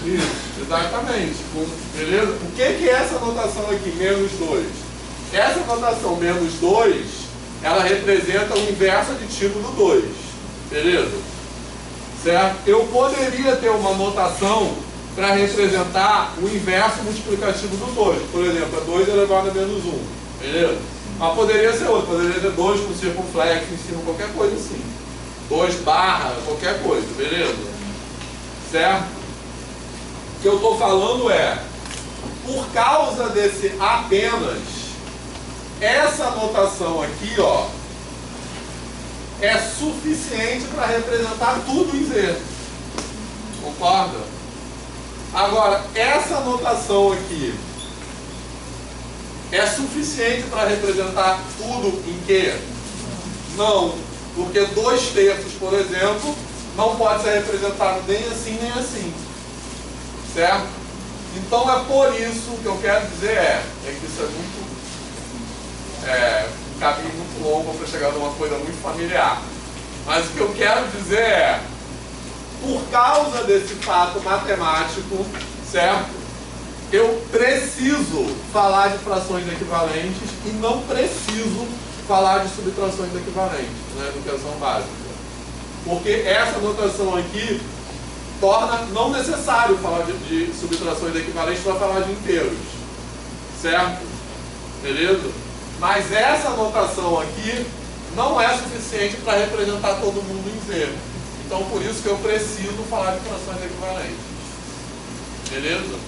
Isso, exatamente. Beleza? O que é essa notação aqui, menos 2? Essa notação menos 2, ela representa o inverso aditivo do 2. Beleza? Certo? Eu poderia ter uma notação para representar o inverso multiplicativo do 2. Por exemplo, é 2 elevado a menos 1. Beleza? Mas poderia ser outro. Poderia ser 2 com circunflexo em cima, qualquer coisa assim. 2 barra, qualquer coisa. Beleza? Certo? O que eu estou falando é, por causa desse apenas, essa notação aqui, ó, é suficiente para representar tudo em Z. Concorda? Agora, essa notação aqui é suficiente para representar tudo em Q? Não, porque 2/3, por exemplo, não pode ser representado nem assim nem assim. Certo? Então é por isso que eu quero dizer é que isso é muito um caminho muito longo para chegar numa coisa muito familiar. Mas o que eu quero dizer é, por causa desse fato matemático, certo? Eu preciso falar de frações equivalentes e não preciso falar de subtrações equivalentes na educação básica. Porque essa notação aqui torna não necessário falar de subtrações equivalentes para falar de inteiros. Certo? Beleza? Mas essa notação aqui não é suficiente para representar todo mundo em Z. Então, por isso que eu preciso falar de frações equivalentes. Beleza?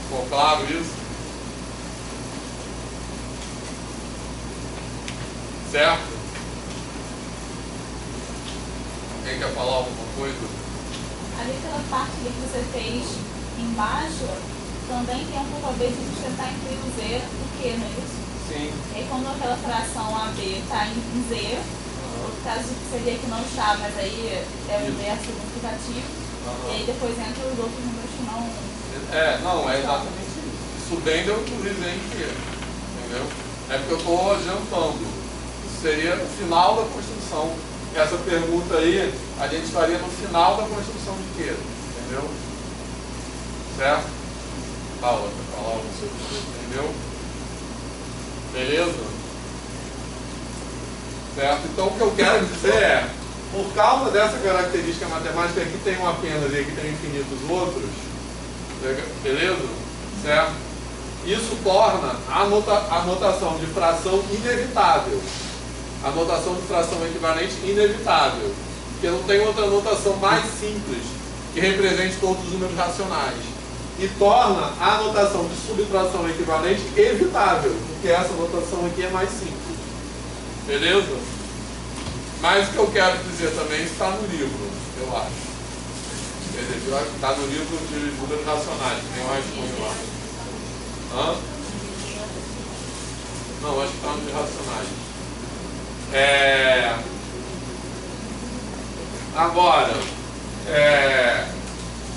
Ficou claro isso? Certo? Alguém quer falar alguma coisa? Ali aquela parte ali que você fez embaixo, também tem um pouco a ver de a gente tentar incluir o Z do que, não é isso? Sim. E aí quando aquela fração AB está em Z, no caso seria que não está, mas aí é o inverso multiplicativo, e aí depois entra os outros números que não... Não, é exatamente isso. Isso bem deu incluir Z em Q. entendeu? É porque eu estou adiantando. Isso seria o final da construção. Essa pergunta aí, a gente faria no final da construção de quê? Entendeu? Certo? Paula, quer falar algo sobre isso? Entendeu? Beleza? Certo? Então o que eu quero dizer é, por causa dessa característica matemática, aqui tem um apenas e aqui tem infinitos outros, beleza? Certo? Isso torna a notação de fração inevitável. A notação de fração equivalente inevitável. Porque não tem outra notação mais simples que represente todos os números racionais. E torna a notação de subtração equivalente evitável, porque essa notação aqui é mais simples. Beleza? Mas o que eu quero dizer também está no livro, eu acho. Quer dizer, está no livro de números racionais, tem um rascunho lá. Hã? Não, acho que está no de racionais. Agora,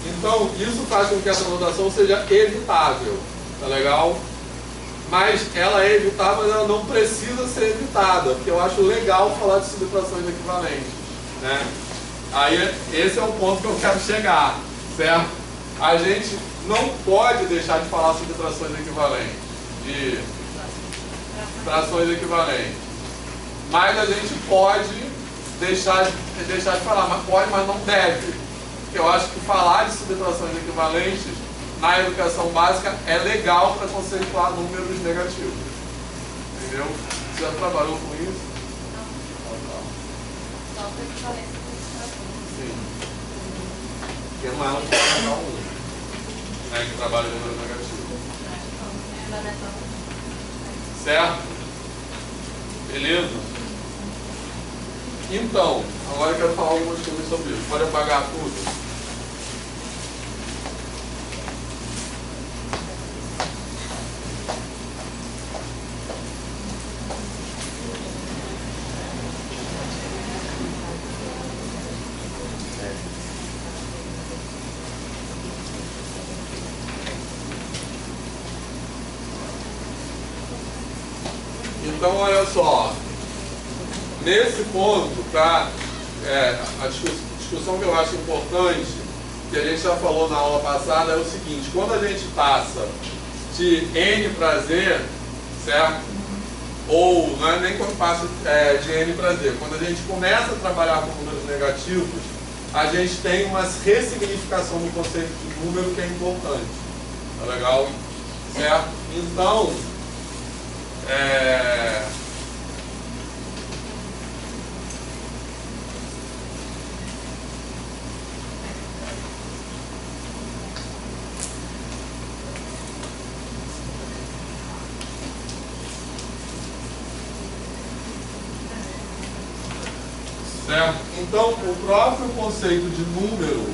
então, isso faz com que essa notação seja evitável, tá legal? Mas ela é evitável, mas ela não precisa ser evitada, porque eu acho legal falar de subtrações equivalentes, né? Aí, esse é o ponto que eu quero chegar, certo? A gente não pode deixar de falar sobre frações equivalentes, de frações equivalentes. Mas a gente pode deixar de falar, mas pode, mas não deve. Porque eu acho que falar de subtrações equivalentes na educação básica é legal para conceituar números negativos. Entendeu? Você já trabalhou com isso? Só foi equivalência com subtração. Sim. Porque não é um cada um, né, que trabalha em número negativo. Certo? Beleza? Então, agora eu quero falar algumas coisas sobre isso. Pode apagar tudo? Então, olha só. Nesse ponto, tá? A discussão que eu acho importante, que a gente já falou na aula passada, é o seguinte: quando a gente passa de N para Z, certo? Ou não é nem quando passa de N para Z, quando a gente começa a trabalhar com números negativos, a gente tem uma ressignificação do conceito de número que é importante. Tá legal? Certo? Então, certo? Então, o próprio conceito de número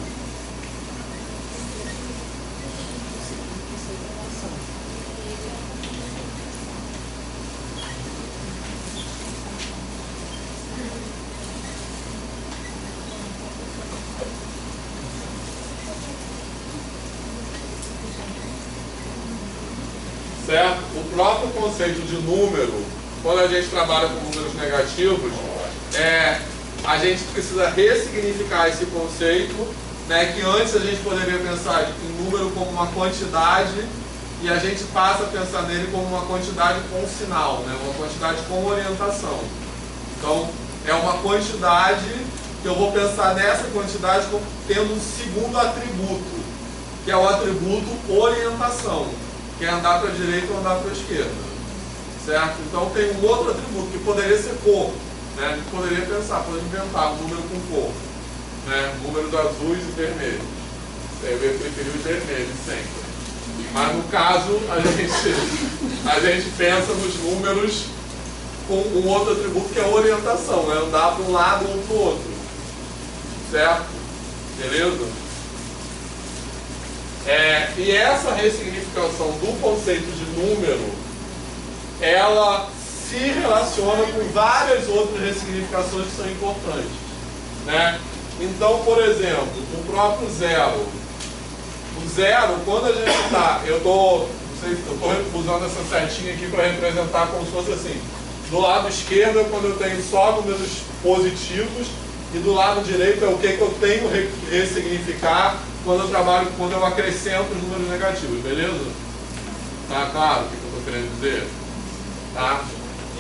certo? O próprio conceito de número, quando a gente trabalha com números negativos, a gente precisa ressignificar esse conceito, né, que antes a gente poderia pensar em número como uma quantidade, e a gente passa a pensar nele como uma quantidade com sinal, né, uma quantidade com orientação. Então, é uma quantidade que eu vou pensar nessa quantidade como tendo um segundo atributo, que é o atributo orientação, que é andar para a direita ou andar para a esquerda, certo? Então tem um outro atributo que poderia ser cor, né? A gente poderia pensar, pode inventar um número com cor, né? Números azuis e vermelhos. Eu ia preferir os vermelhos sempre. Mas no caso a gente pensa nos números com um outro atributo que é a orientação, né? Andar para um lado ou para o outro, certo? Beleza? E essa ressignificação do conceito de número, ela se relaciona com várias outras ressignificações que são importantes, né? Então, por exemplo, o próprio zero. O zero, quando a gente está, eu estou eu estou usando essa setinha aqui para representar como se fosse assim. Do lado esquerdo é quando eu tenho só números positivos e do lado direito é o que eu tenho que ressignificar quando eu acrescento os números negativos, beleza? Tá claro o que eu estou querendo dizer? Tá?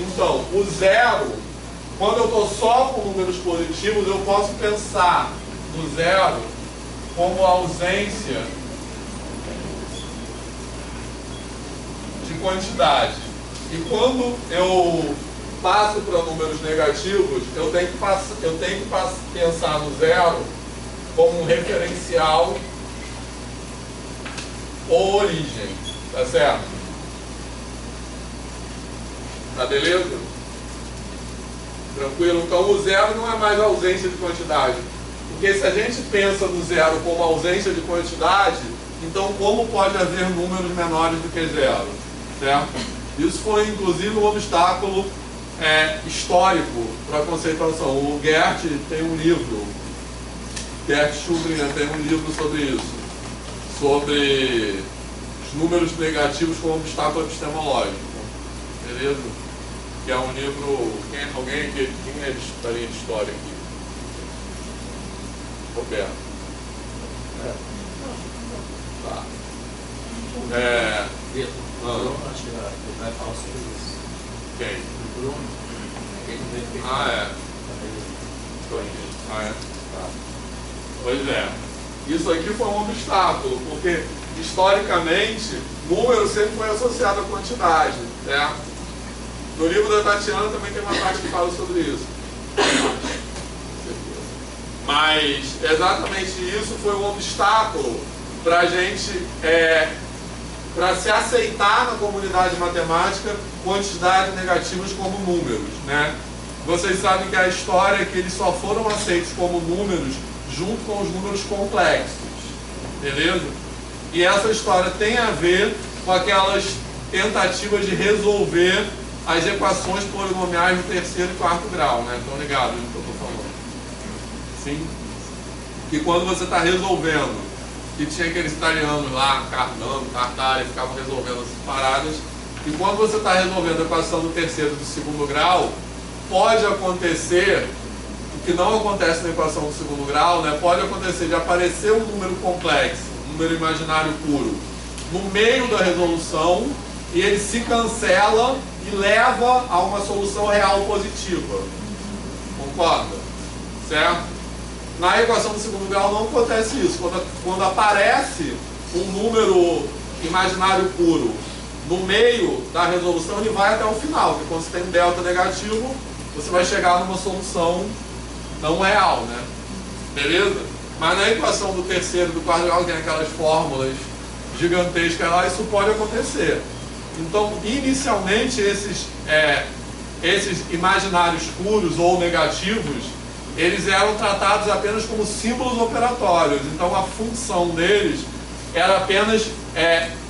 Então, o zero, quando eu estou só com números positivos, eu posso pensar no zero como ausência de quantidade. E quando eu passo para números negativos, eu tenho que pensar no zero como um referencial ou origem. Tá certo? Tá beleza? Tranquilo? Então o zero não é mais ausência de quantidade. Porque se a gente pensa no zero como ausência de quantidade, então como pode haver números menores do que zero? Certo? Isso foi inclusive um obstáculo histórico para a conceituação. O Gert tem um livro, Gert Schrödinger tem um livro sobre isso, sobre os números negativos como obstáculo epistemológico. Beleza? Que é um livro. Alguém aqui, quem é da linha de história aqui? Roberto. Tá. Vitor, Bruno, acho que vai falar sobre isso. Quem? O Bruno, aquele veio Ah, é. Ah, é? Tá. Pois é. Isso aqui foi um obstáculo, porque historicamente número sempre foi associado à quantidade, certo? No livro da Tatiana também tem uma parte que fala sobre isso. Mas exatamente isso foi um obstáculo para a gente, para se aceitar na comunidade matemática quantidades negativas como números, né? Vocês sabem que a história é que eles só foram aceitos como números junto com os números complexos, beleza? E essa história tem a ver com aquelas tentativas de resolver as equações polinomiais do terceiro e quarto grau, né? Estão ligados no que eu estou falando? Sim? Que quando você está resolvendo, que tinha aqueles italianos lá, Cardano, Tartaglia, ficavam resolvendo essas paradas, e quando você está resolvendo a equação do terceiro e do segundo grau, pode acontecer, o que não acontece na equação do segundo grau, né? Pode acontecer de aparecer um número complexo, um número imaginário puro, no meio da resolução, e ele se cancela e leva a uma solução real positiva. Concorda? Certo? Na equação do segundo grau não acontece isso. Quando aparece um número imaginário puro no meio da resolução, ele vai até o final. Porque quando você tem um delta negativo, você vai chegar numa solução não real, né? Beleza? Mas na equação do terceiro e do quarto grau tem aquelas fórmulas gigantescas lá, isso pode acontecer. Então, inicialmente, esses imaginários puros ou negativos, eles eram tratados apenas como símbolos operatórios. Então, a função deles era apenas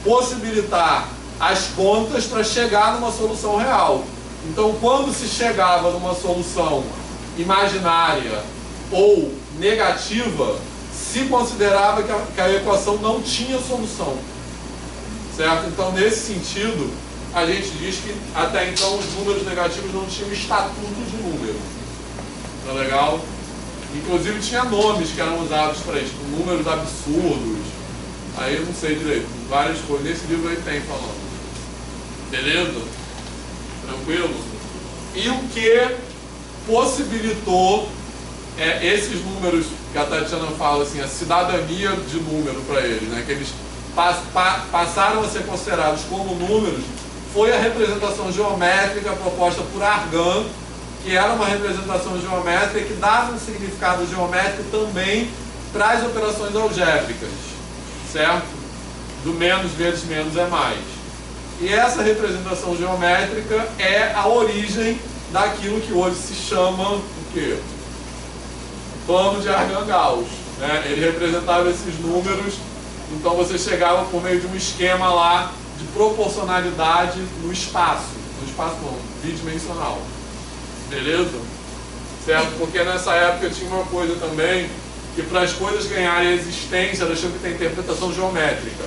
possibilitar as contas para chegar numa solução real. Então, quando se chegava numa solução imaginária ou negativa, se considerava que a equação não tinha solução. Certo? Então, nesse sentido, a gente diz que até então os números negativos não tinham estatuto de número. Tá legal? Inclusive tinha nomes que eram usados para isso, números absurdos. Aí eu não sei direito, várias coisas. Nesse livro aí tem falando. Beleza? Tranquilo? E o que possibilitou esses números que a Tatiana fala assim, a cidadania de número para eles, né? Que eles passaram a ser considerados como números, foi a representação geométrica proposta por Argand, que era uma representação geométrica que dava um significado geométrico também para as operações algébricas, certo? Do menos vezes menos é mais. E essa representação geométrica é a origem daquilo que hoje se chama o quê? Plano de Argand-Gauss, né? Ele representava esses números. Então você chegava por meio de um esquema lá de proporcionalidade no espaço não, bidimensional. Beleza? Certo? Porque nessa época tinha uma coisa também, que para as coisas ganharem existência, elas tinham que ter interpretação geométrica.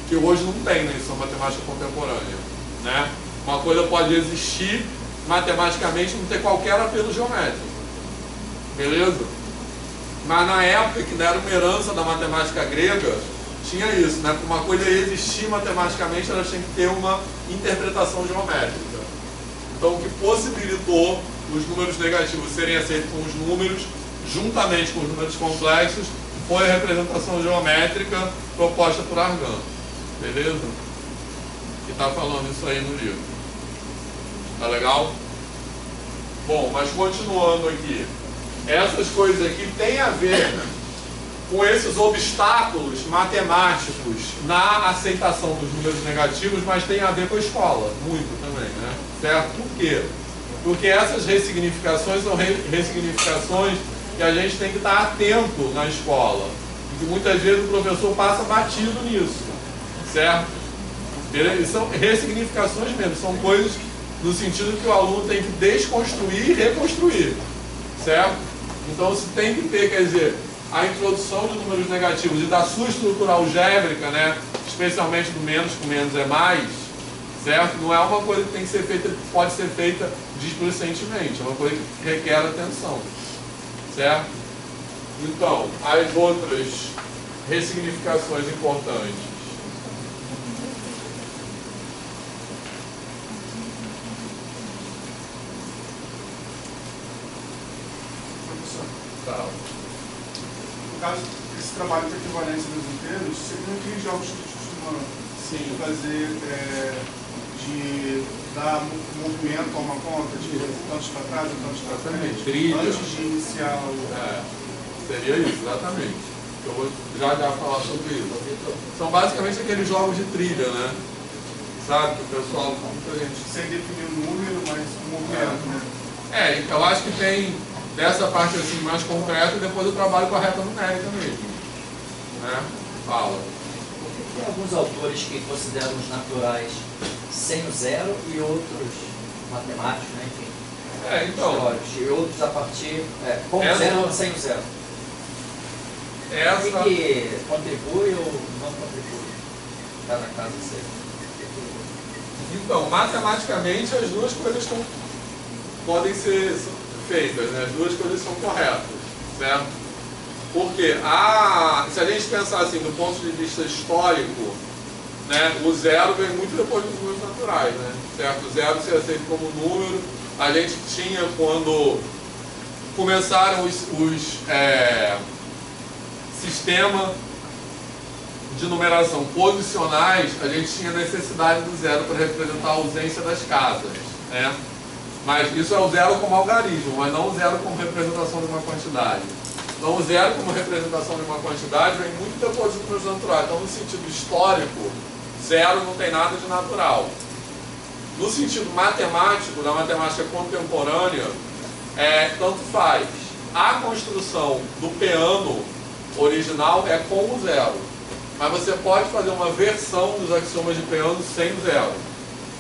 que hoje não tem na lição matemática contemporânea, né? Uma coisa pode existir matematicamente, não ter qualquer apelo geométrico, beleza? Mas na época que era uma herança da matemática grega, tinha isso, né? Para uma coisa existir matematicamente, ela tinha que ter uma interpretação geométrica. Então, o que possibilitou os números negativos serem aceitos com os números, juntamente com os números complexos, foi a representação geométrica proposta por Argand. Beleza? Que está falando isso aí no livro. Tá legal? Bom, mas continuando aqui. Essas coisas aqui têm a ver com esses obstáculos matemáticos na aceitação dos números negativos, mas tem a ver com a escola, muito também, né? Certo? Por quê? Porque essas ressignificações são ressignificações que a gente tem que estar atento na escola. E que muitas vezes o professor passa batido nisso, certo? E são ressignificações mesmo, são coisas no sentido que o aluno tem que desconstruir e reconstruir, certo? Então você tem que ter, quer dizer, a introdução de números negativos e da sua estrutura algébrica, né? Especialmente do menos com menos é mais, certo? Não é uma coisa que tem que ser feita, pode ser feita displicentemente, é uma coisa que requer atenção, certo? Então, as outras ressignificações importantes. Tá. No caso, esse trabalho de equivalência dos inteiros, seria aqueles jogos que a gente costuma fazer de dar movimento a uma conta, de tantos para trás e tantos para frente, antes de iniciar o... Seria isso, exatamente. Eu vou já falar sobre isso. São basicamente aqueles jogos de trilha, né? Sabe? Que o pessoal, muita gente... Sem definir o número, mas o movimento, né? Eu acho que tem dessa parte assim mais concreta e depois eu trabalho com a reta numérica mesmo. Né? Fala. Por que tem alguns autores que consideram os naturais sem o zero e outros matemáticos, né? Enfim, então, históricos, e outros a partir com o zero ou sem o zero? O que contribui ou não contribui? Está na casa certa. Então, matematicamente as duas coisas podem ser feitas, né? As duas coisas são corretas, certo? Porque se a gente pensar assim, do ponto de vista histórico, né, o zero vem muito depois dos números naturais, né? Certo? O zero se aceita como número. A gente tinha, quando começaram os sistemas de numeração posicionais, a gente tinha necessidade do zero para representar a ausência das casas, né? Mas isso é o zero como algarismo, mas não o zero como representação de uma quantidade. Então o zero como representação de uma quantidade vem muito depois dos números naturais. Então no sentido histórico, zero não tem nada de natural. No sentido matemático, da matemática contemporânea, tanto faz. A construção do peano original é com o zero. Mas você pode fazer uma versão dos axiomas de peano sem o zero.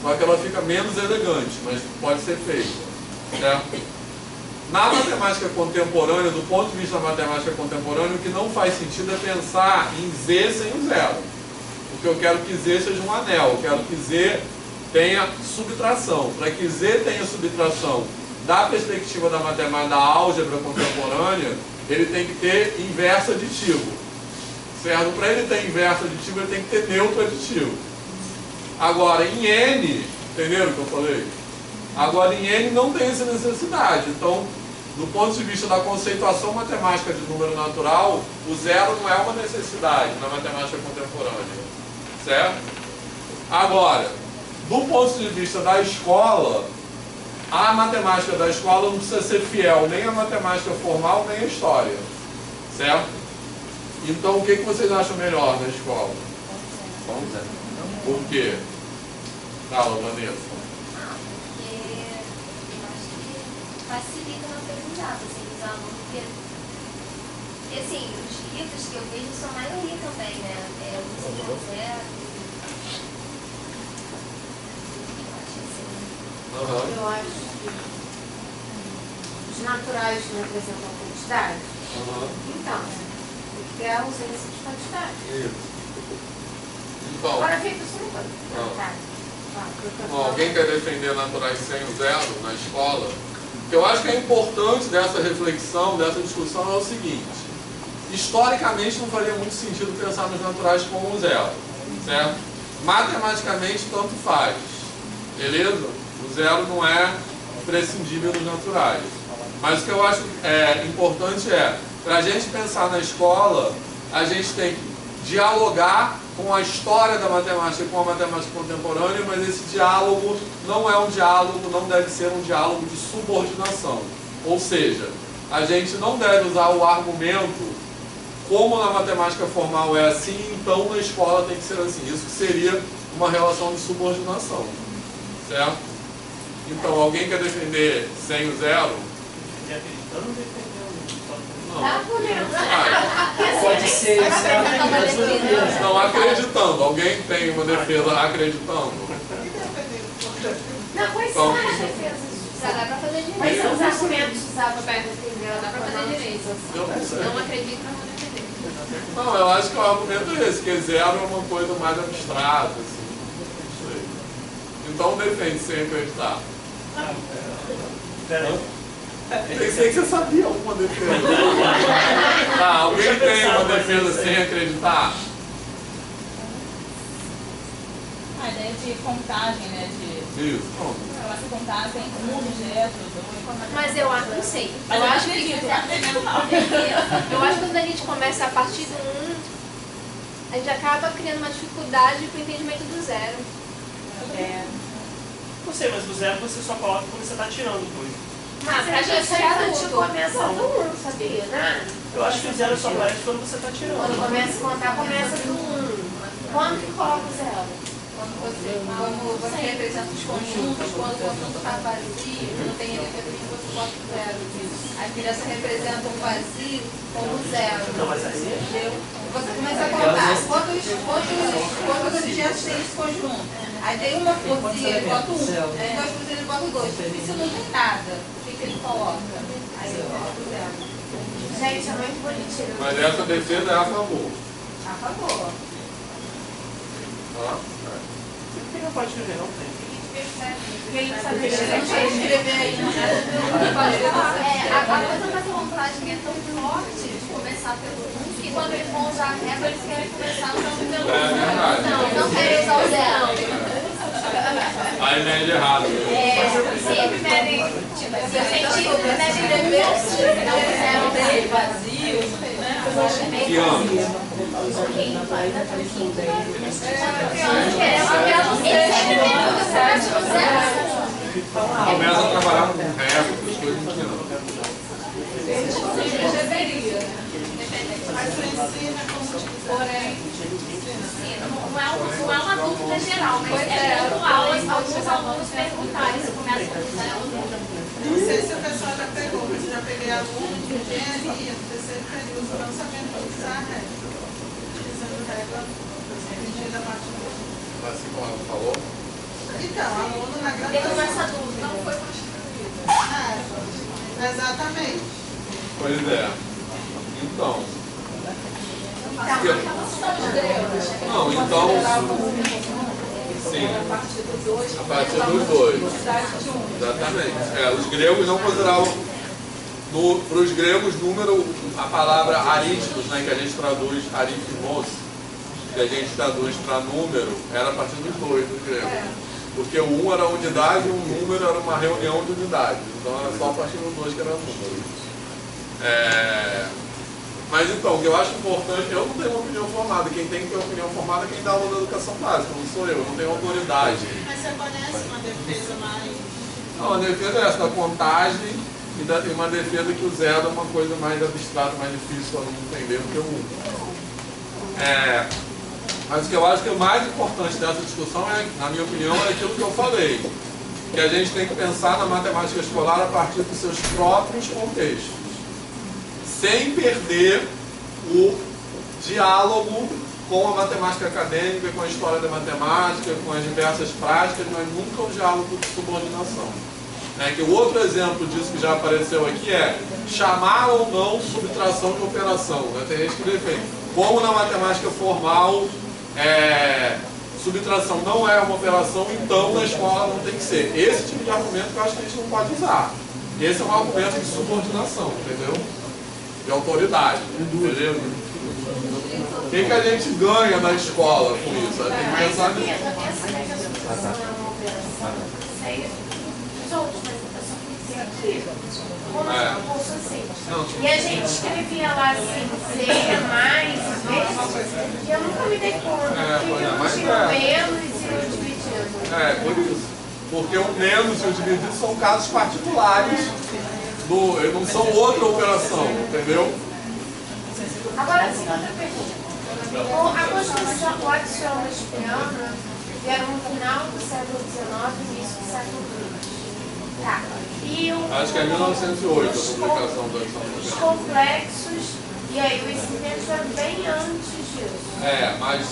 Só que ela fica menos elegante, mas pode ser feita. Certo? Na matemática contemporânea, do ponto de vista da matemática contemporânea, o que não faz sentido é pensar em Z sem o zero. Porque eu quero que Z seja um anel, eu quero que Z tenha subtração. Para que Z tenha subtração da perspectiva da matemática, da álgebra contemporânea, ele tem que ter inverso aditivo. Certo? Para ele ter inverso aditivo, ele tem que ter neutro aditivo. Agora, em N, entenderam o que eu falei? Agora, em N não tem essa necessidade. Então, do ponto de vista da conceituação matemática de número natural, o zero não é uma necessidade na matemática contemporânea. Certo? Agora, do ponto de vista da escola, a matemática da escola não precisa ser fiel nem à matemática formal, nem à história. Certo? Então, o que vocês acham melhor na escola? Por quê? Fala, Vanessa. Porque eu acho que facilita na aprendizagem, assim, os alunos, porque assim, os livros que eu vejo são a maioria também, né? Eu acho que os naturais não representam a quantidade. Então, porque é a ausência de quantidade. Isso. Então, Agora vem para o segundo. alguém quer defender naturais sem o zero na escola? O que eu acho que é importante dessa reflexão, dessa discussão é o seguinte: historicamente não faria muito sentido pensar nos naturais como um zero, certo? Matematicamente tanto faz, beleza? O zero não é prescindível dos naturais. Mas o que eu acho importante para a gente pensar na escola, a gente tem que dialogar com a história da matemática e com a matemática contemporânea, mas esse diálogo não é um diálogo, não deve ser um diálogo de subordinação. Ou seja, a gente não deve usar o argumento como na matemática formal é assim, então na escola tem que ser assim. Isso seria uma relação de subordinação, certo? Então, alguém quer defender sem o zero? Não. Pode ser Não, acreditando. Alguém tem uma defesa acreditando? Não, quais Então, são as defesas? Já dá pra fazer direito. Quais são os argumentos usados para defender? Dá pra fazer direito. eu não sei. Não acredito, não vou defender. Não, eu acho que o argumento é esse, que zero é uma coisa mais abstrata, assim. Não sei. Então defende sem acreditar. Peraí. Pensei que você sabia alguma defesa. Tá, alguém tem uma defesa sem acreditar? A ideia de contagem, né? Isso, pronto. Essa contagem tem um objeto, dois. Mas eu acho, não sei. Mas Eu eu acho que acredito, não acredito não. eu acho que quando a gente começa a partir do 1, a gente acaba criando uma dificuldade para o entendimento do zero. Não sei, mas o zero você só coloca quando você está tirando coisa. Mas a gente infantil começa do 1, sabia, né? Eu acho que o zero só aparece quando você está tirando. Quando começa a contar, começa do 1. Quando que coloca o zero? Quando você representa os conjuntos, quando o conjunto está vazio, não tem elemento nenhum, você bota o zero. A criança representa um vazio como zero. Não, mas aí... Entendeu? Você começa a contar quantos objetos tem esse conjunto. Aí tem uma cozinha, ele bota 1. Tem duas cozinhas, ele bota 2. Se não tem nada, o que ele coloca? Aí eu coloco o zero. Gente, é muito bonitinho. Mas essa defesa é a favor. A favor. Por que não pode escrever? Não tem. Quem sabe Escrever aí, A coisa da contagem é tão forte de começar pelo 1 que quando eles vão usar a régua, eles querem começar usando pelo 1. Não querem usar o zero. Aí mede errado. Sempre medem, tipo, se o científico mede não o zero dele vazio, Que ano? Começa a trabalhar com resto, as coisas não tinham. Mas tu ensina como porém. Não é uma dúvida geral, mas é pontual alguns alunos perguntarem se começa com o zero. Não sei se o pessoal já pegou, mas eu já peguei aluno de engenharia no terceiro período, não sabendo usar a régua. Utilizando régua, medida a partir do... Assim como ela falou. Então, aluno na Teve graduação. essa dúvida. Não foi constituído. Exatamente. Pois é. Então. Não, então. Sim. A partir dos dois. Exatamente. Os gregos não consideravam. Para os gregos, número, a palavra arístos, né, que a gente traduz aritmos, que a gente traduz para número, era a partir dos dois dos gregos. Porque o 1 era unidade e o número era uma reunião de unidades. Então era só a partir do 2 que era número. Mas então, o que eu acho importante, eu não tenho uma opinião formada. Quem tem que ter uma opinião formada é quem dá aula da educação básica, não sou eu não tenho autoridade. Mas você conhece uma defesa mais... Não, a defesa é essa, da contagem, e tem uma defesa que o zero é uma coisa mais abstrata, mais difícil para não entender do que o 1. Mas o que eu acho que o mais importante dessa discussão, na minha opinião, é aquilo que eu falei. Que a gente tem que pensar na matemática escolar a partir dos seus próprios contextos. Sem perder o diálogo com a matemática acadêmica, com a história da matemática, com as diversas práticas, mas nunca o diálogo de subordinação. Que o outro exemplo disso que já apareceu aqui é chamar ou não subtração de operação. Tem gente que defende. Como na matemática formal subtração não é uma operação, então na escola não tem que ser. Esse tipo de argumento que eu acho que a gente não pode usar. Esse é um argumento de subordinação, entendeu? De autoridade, beleza? O que a gente ganha na escola com isso? Tem que pensar nisso. Essa integração é uma operação, os outros, mas eu só queria aqui, como assim. E a gente escrevia lá assim, Z mais, V, e eu nunca me dei conta que eu tinha o menos e o dividido. Por isso. Porque o menos e o dividido são casos particulares, não são outra operação, entendeu? Agora sim, outra pergunta. A Constituição, o adicional espiana, vieram no final do século XIX e início do século XX. Tá. E acho que é 1908 a publicação do adicional espiana. Os complexos, e aí o incidente é bem antes disso. Mas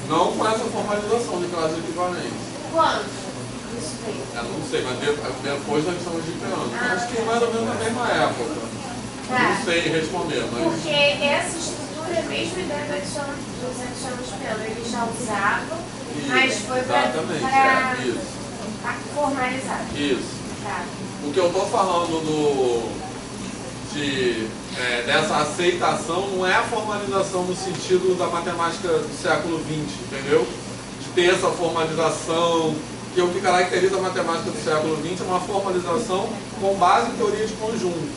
não com essa formalização de classe equivalente. Quando? Isso veio? Não sei, mas depois da adição de piano. Acho que mais ou menos na mesma época. Não sei responder, mas... Porque essa estrutura é a mesma ideia dos adicionais de piano. Eles já usavam, mas foi para formalizar. Isso. Tá. O que eu estou falando dessa aceitação não é a formalização no sentido da matemática do século XX, entendeu? De ter essa formalização, que o que caracteriza a matemática do século XX é uma formalização com base em teoria de conjuntos,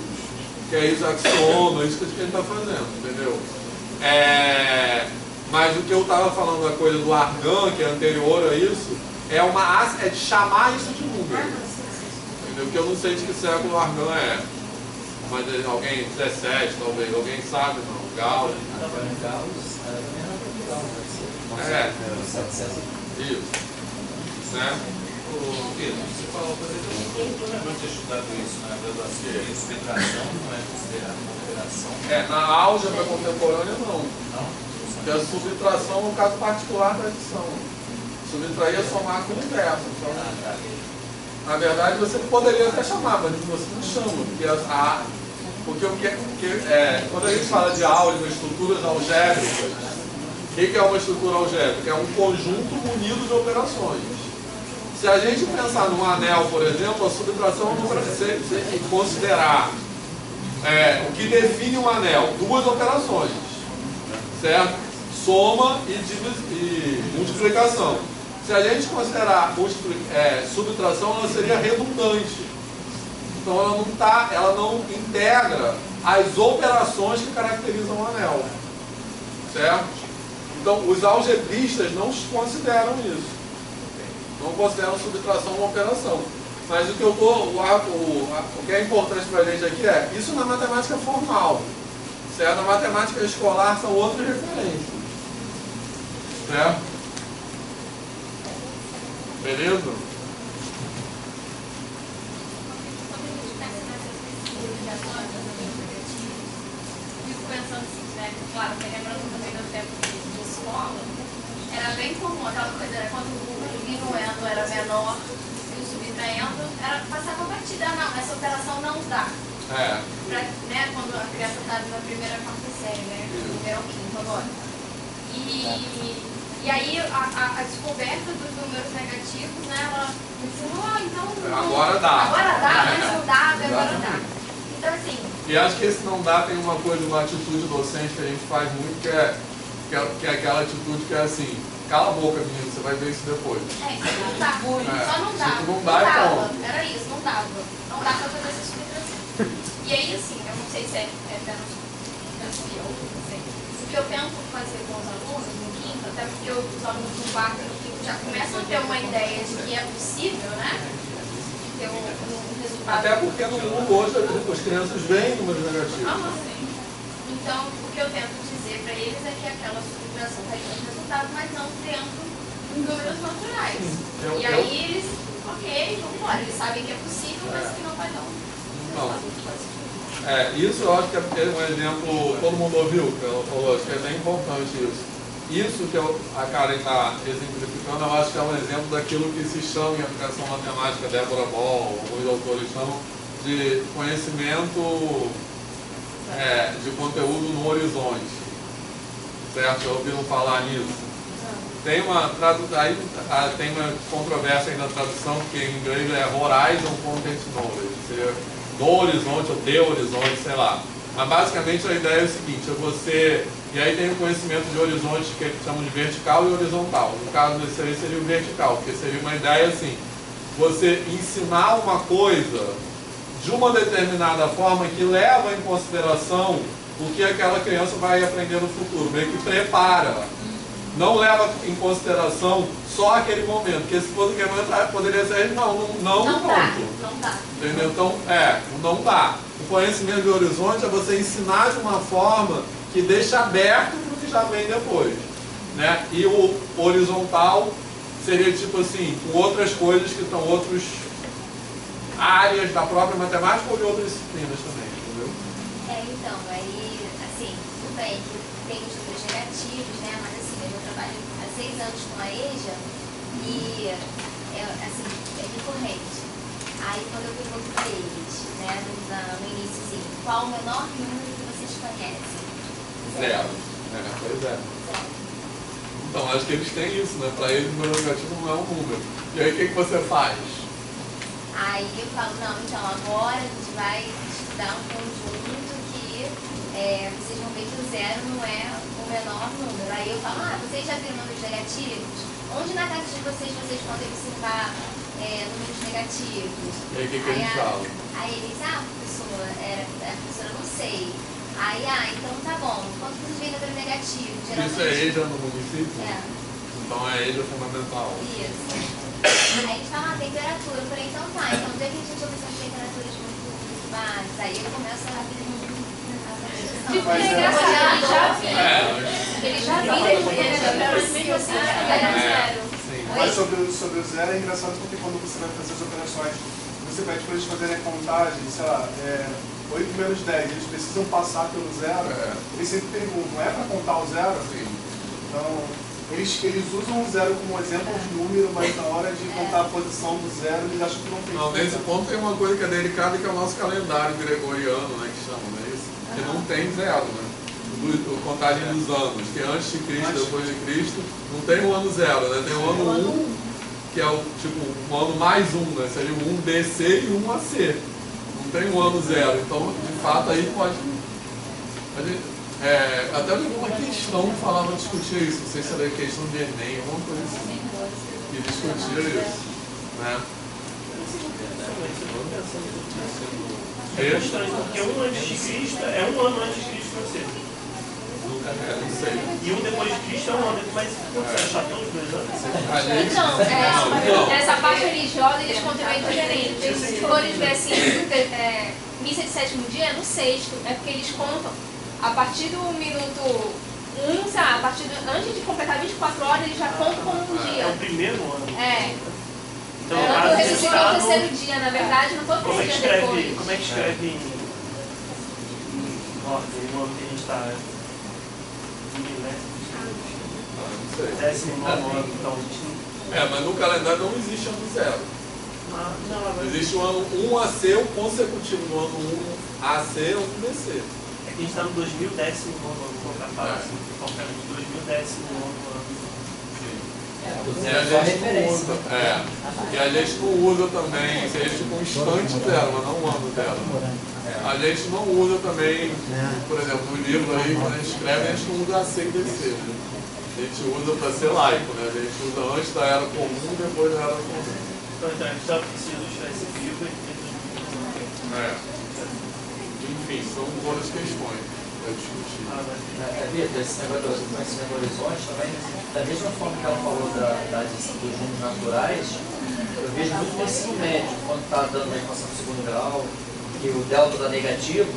que é isso, axiomas, isso que a gente está fazendo, entendeu? Mas o que eu estava falando da coisa do Argan, que é anterior a isso, é de chamar isso de número. Entendeu? Que eu não sei de que século o Argan é. Mas alguém, 17 talvez, alguém sabe não? Gauss. Isso. Né? Pedro, você falou, por exemplo, eu não lembro de ter estudado isso na graduação, que subtração não é considerada uma operação. Na álgebra contemporânea não. Porque a subtração é um caso particular da adição. Subtrair é somar com o inverso. Então, na verdade você poderia até chamar, mas você não chama, porque quando a gente fala de álgebra, estruturas algébricas, o que é uma estrutura algébrica? É um conjunto munido de operações. Se a gente pensar num anel, por exemplo, a subtração não precisa considerar o que define um anel, duas operações, certo? Soma e multiplicação. Se a gente considerar subtração, ela seria redundante. Então ela não integra as operações que caracterizam o anel, certo? Então os algebristas não consideram isso. Não consideram subtração uma operação. Mas o que é importante para a gente aqui isso na matemática formal. Certo? Na matemática escolar são outras referências. Certo? Beleza? Fico pensando assim, né? Claro, lembrando também do tempo de escola, era bem comum aquela coisa, quando o diminuendo era menor e o subtraindo, era passava batida, não, essa operação não dá. Quando a criança está na primeira, quarta série, né? Primeiro ao quinto agora. E aí a descoberta dos números negativos, né? Ela ensinou, então. Agora dá. Agora dá, antes não dava, agora dá. Então assim. E acho que esse não dá tem uma coisa, uma atitude docente que a gente faz muito, que é aquela atitude que é assim, cala a boca, menino, você vai ver isso depois. Isso não dá. Só não dá. Não dá, então. Era isso, não dava. Não dá pra fazer essa subtração. E aí assim, eu não sei se é o que eu tento fazer com os alunos no quinto, até porque os alunos no quarto e no quinto já começam a ter uma ideia de que é possível, né? Ter um resultado. Até porque no mundo hoje as crianças veem números negativos. Então, o que eu tento dizer para eles é que aquela subtração está dando resultado, mas não tendo números naturais. E aí eles, ok, vamos embora. Eles sabem que é possível, mas que não vai dar um resultado. Isso eu acho que é um exemplo, todo mundo ouviu, que ela falou, acho que é bem importante isso. Isso que a Karen está exemplificando, eu acho que é um exemplo daquilo que se chama em aplicação matemática, Débora Moll, alguns autores chamam, de conhecimento de conteúdo no horizonte. Certo? Já ouviram falar nisso? Tem uma controvérsia aí na tradução, que em inglês é Horizon Content Knowledge, seria do horizonte ou de horizonte, sei lá. Mas basicamente a ideia é o seguinte, e aí tem o conhecimento de horizonte que chamam de vertical e horizontal. No caso desse aí seria o vertical, porque seria uma ideia assim, você ensinar uma coisa de uma determinada forma que leva em consideração o que aquela criança vai aprender no futuro, meio que prepara. Não leva em consideração só aquele momento, porque se fosse aquele momento poderia ser não dá. Entendeu? Então, não dá. O conhecimento de horizonte é você ensinar de uma forma que deixa aberto para o que já vem depois, né? E o horizontal seria tipo assim, com outras coisas que estão outras áreas da própria matemática ou de outras disciplinas também, entendeu? Então, aí, assim, tudo bem que tem os números negativos, né? Mas assim, eu trabalho há 6 anos com a EJA e, assim, é recorrente. Aí quando eu pergunto para eles, né, no iníciozinho, qual o menor número que vocês conhecem? 0. Pois é. Então, acho que eles têm isso, né? Para eles o número negativo não é um número. E aí o que você faz? Aí eu falo, não, então agora a gente vai estudar um conjunto que vocês vão ver que o 0 não é o menor número. Aí eu falo, vocês já viram números negativos? Onde na casa de vocês podem observar números negativos? E aí o que eles falam? Aí eles, professora, não sei. Aí, então tá bom. Quando vocês veem número negativo? Geralmente... Isso é EJA no município? Então é EJA fundamental. Isso. Aí a gente fala temperatura. Eu falei, então tá. Então, desde que a gente observa temperaturas muito baixas, aí eu começo a abrir tipo, é engraçado, ele já viu zero. Mas sobre o 0 é engraçado porque quando você vai fazer as operações, você pede para eles fazerem a contagem, sei lá, 8 menos 10, eles precisam passar pelo 0, eles sempre perguntam, é para contar o 0? Então, eles usam o 0 como exemplo de número, mas na hora de contar a posição do 0, eles acham que não tem. Não, nesse ponto tem uma coisa que é delicada, que é o nosso calendário gregoriano, né, que chamam, não é isso? Que não tem 0, né? Contagem dos anos, que antes de Cristo, depois de Cristo, não tem o ano 0, né? Tem o ano 1, que é o tipo, um ano mais 1, né? Seria o 1 BC e 1 AC. Não tem um ano 0, então de fato aí pode. Até vi uma questão que falava, discutia isso, não sei se era questão de Enem, alguma coisa assim, que discutia isso, né? É estranho, porque 1 antes de Cristo é 1 ano antes de Cristo nascer. Não sei. E 1 depois de Cristo é 1 ano, mas você achar tão os 2 anos? Então, essa parte religiosa eles contam meio diferente. Se for eles ver assim, missa de sétimo dia é no sexto, é porque eles contam a partir do minuto 1, sabe, antes de completar 24 horas, eles já contam como um dia. É o primeiro ano. Então, eu ressuscitei o terceiro dia, na verdade, não foi o terceiro dia depois. Como é que escreve em ordem, o ano que a gente está? Décimo nono ano, então. Mas no calendário não existe ano 0. Existe o ano 1 AC, o consecutivo no ano 1 AC e 1 BC. É que a gente está no 2019 ano, vou colocar para assim, qualquer ano de 2019 ano. E a gente não usa, e a gente não usa também, seria tipo um instante dela, mas não um ano dela. A gente não usa também, por exemplo, no livro aí, quando a gente escreve, a gente não usa AC e DC, né? A gente usa para ser laico, né? A gente usa antes da era comum e depois da era comum. Então a gente só precisa ilustrar esse livro e enfim, são outras questões a discutir. Vitor, esse negócio do conhecimento do horizonte também, da mesma forma que ela falou dos números naturais, eu vejo muito no ensino médio, quando está dando a equação do segundo grau, que o delta dá negativo,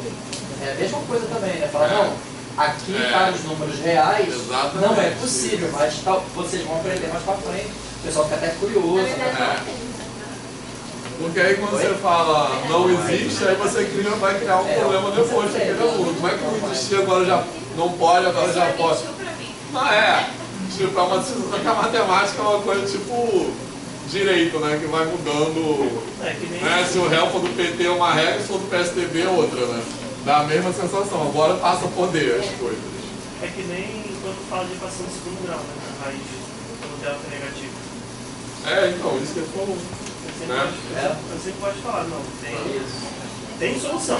é a mesma coisa também, né? Fala, não, aqui para os números reais, não é possível, mas vocês vão aprender mais para frente, o pessoal fica até curioso. Porque aí quando você fala não existe, aí você vai criar um problema depois para aquele aluno. Como é que não existia, agora já não pode, agora já pode? Não tipo, a matemática é uma coisa tipo direito, né? Que vai mudando. Né? Se o help do PT é uma regra, se for do PSDB é outra, né? Dá a mesma sensação, agora passa a poder as coisas. É que nem quando fala de equação de segundo grau, né? A raiz quando o delta é negativo. Então, isso que ele falou. Você pode falar, não, tem solução,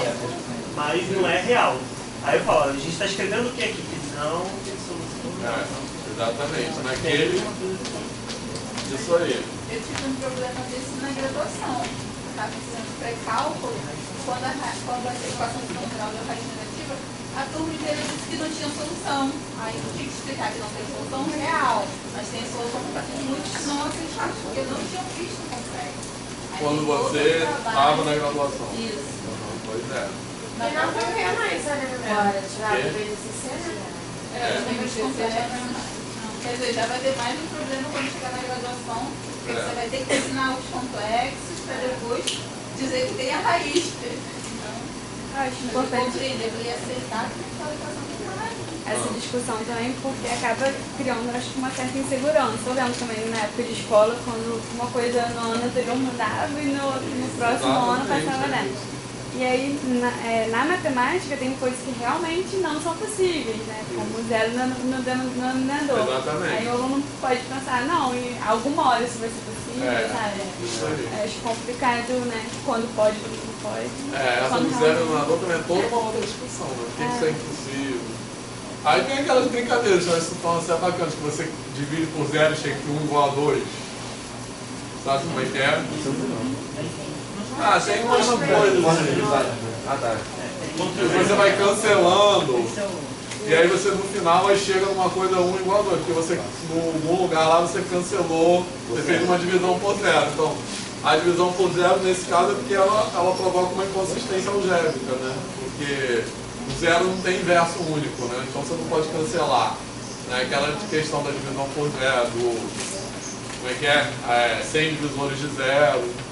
mas não é real. Aí eu falo, a gente está escrevendo o que aqui? Não tem solução. Exatamente, naquele. Isso aí. Eu tive um problema desse na graduação. Eu estava fazendo pré-cálculo, quando a equação de segundo grau deu raiz negativa, a turma inteira disse que não tinha solução. Aí eu tive que explicar que não tem solução real, mas tem solução para muitos que não aceitaram, porque não tinham visto o complexo. Quando você estava na graduação. Isso. Pois é. E não foi mais a memória, tirar do BNCC, né? Os níveis complexos. Quer dizer, já vai ter mais um problema quando chegar na graduação, porque você vai ter que ensinar os complexos para depois dizer que tem a raiz. Então, acho importante compreender e aceitar que aquela equação tem a raiz. essa discussão também, porque acaba criando, acho que, uma certa insegurança. Eu lembro também na época de escola, quando uma coisa no ano anterior mudava e no próximo ano passava, né? E aí, na matemática, tem coisas que realmente não são possíveis, né? Como zero no denominador. Exatamente. Aí o aluno pode pensar, não, em alguma hora isso vai ser possível, sabe? Isso aí. Acho complicado, né? Quando pode, quando não pode. Essa do zero no denominador também é toda uma outra discussão, né? Por que isso é impossível? Aí tem aquelas brincadeiras, mas que falam assim, é bacana, que você divide por zero e chega que 1 igual a 2. Sabe como é que é? Tem umas coisas assim. Você vai cancelando. E aí você no final aí chega numa coisa 1 igual a 2. Porque você, em algum lugar lá, você cancelou, você fez uma divisão por zero. Então, a divisão por zero, nesse caso, é porque ela provoca uma inconsistência algébrica, né? Porque o zero não tem inverso único, né? Então você não pode cancelar. Né? Aquela questão da divisão por zero, como é que é? 100 divisores de zero.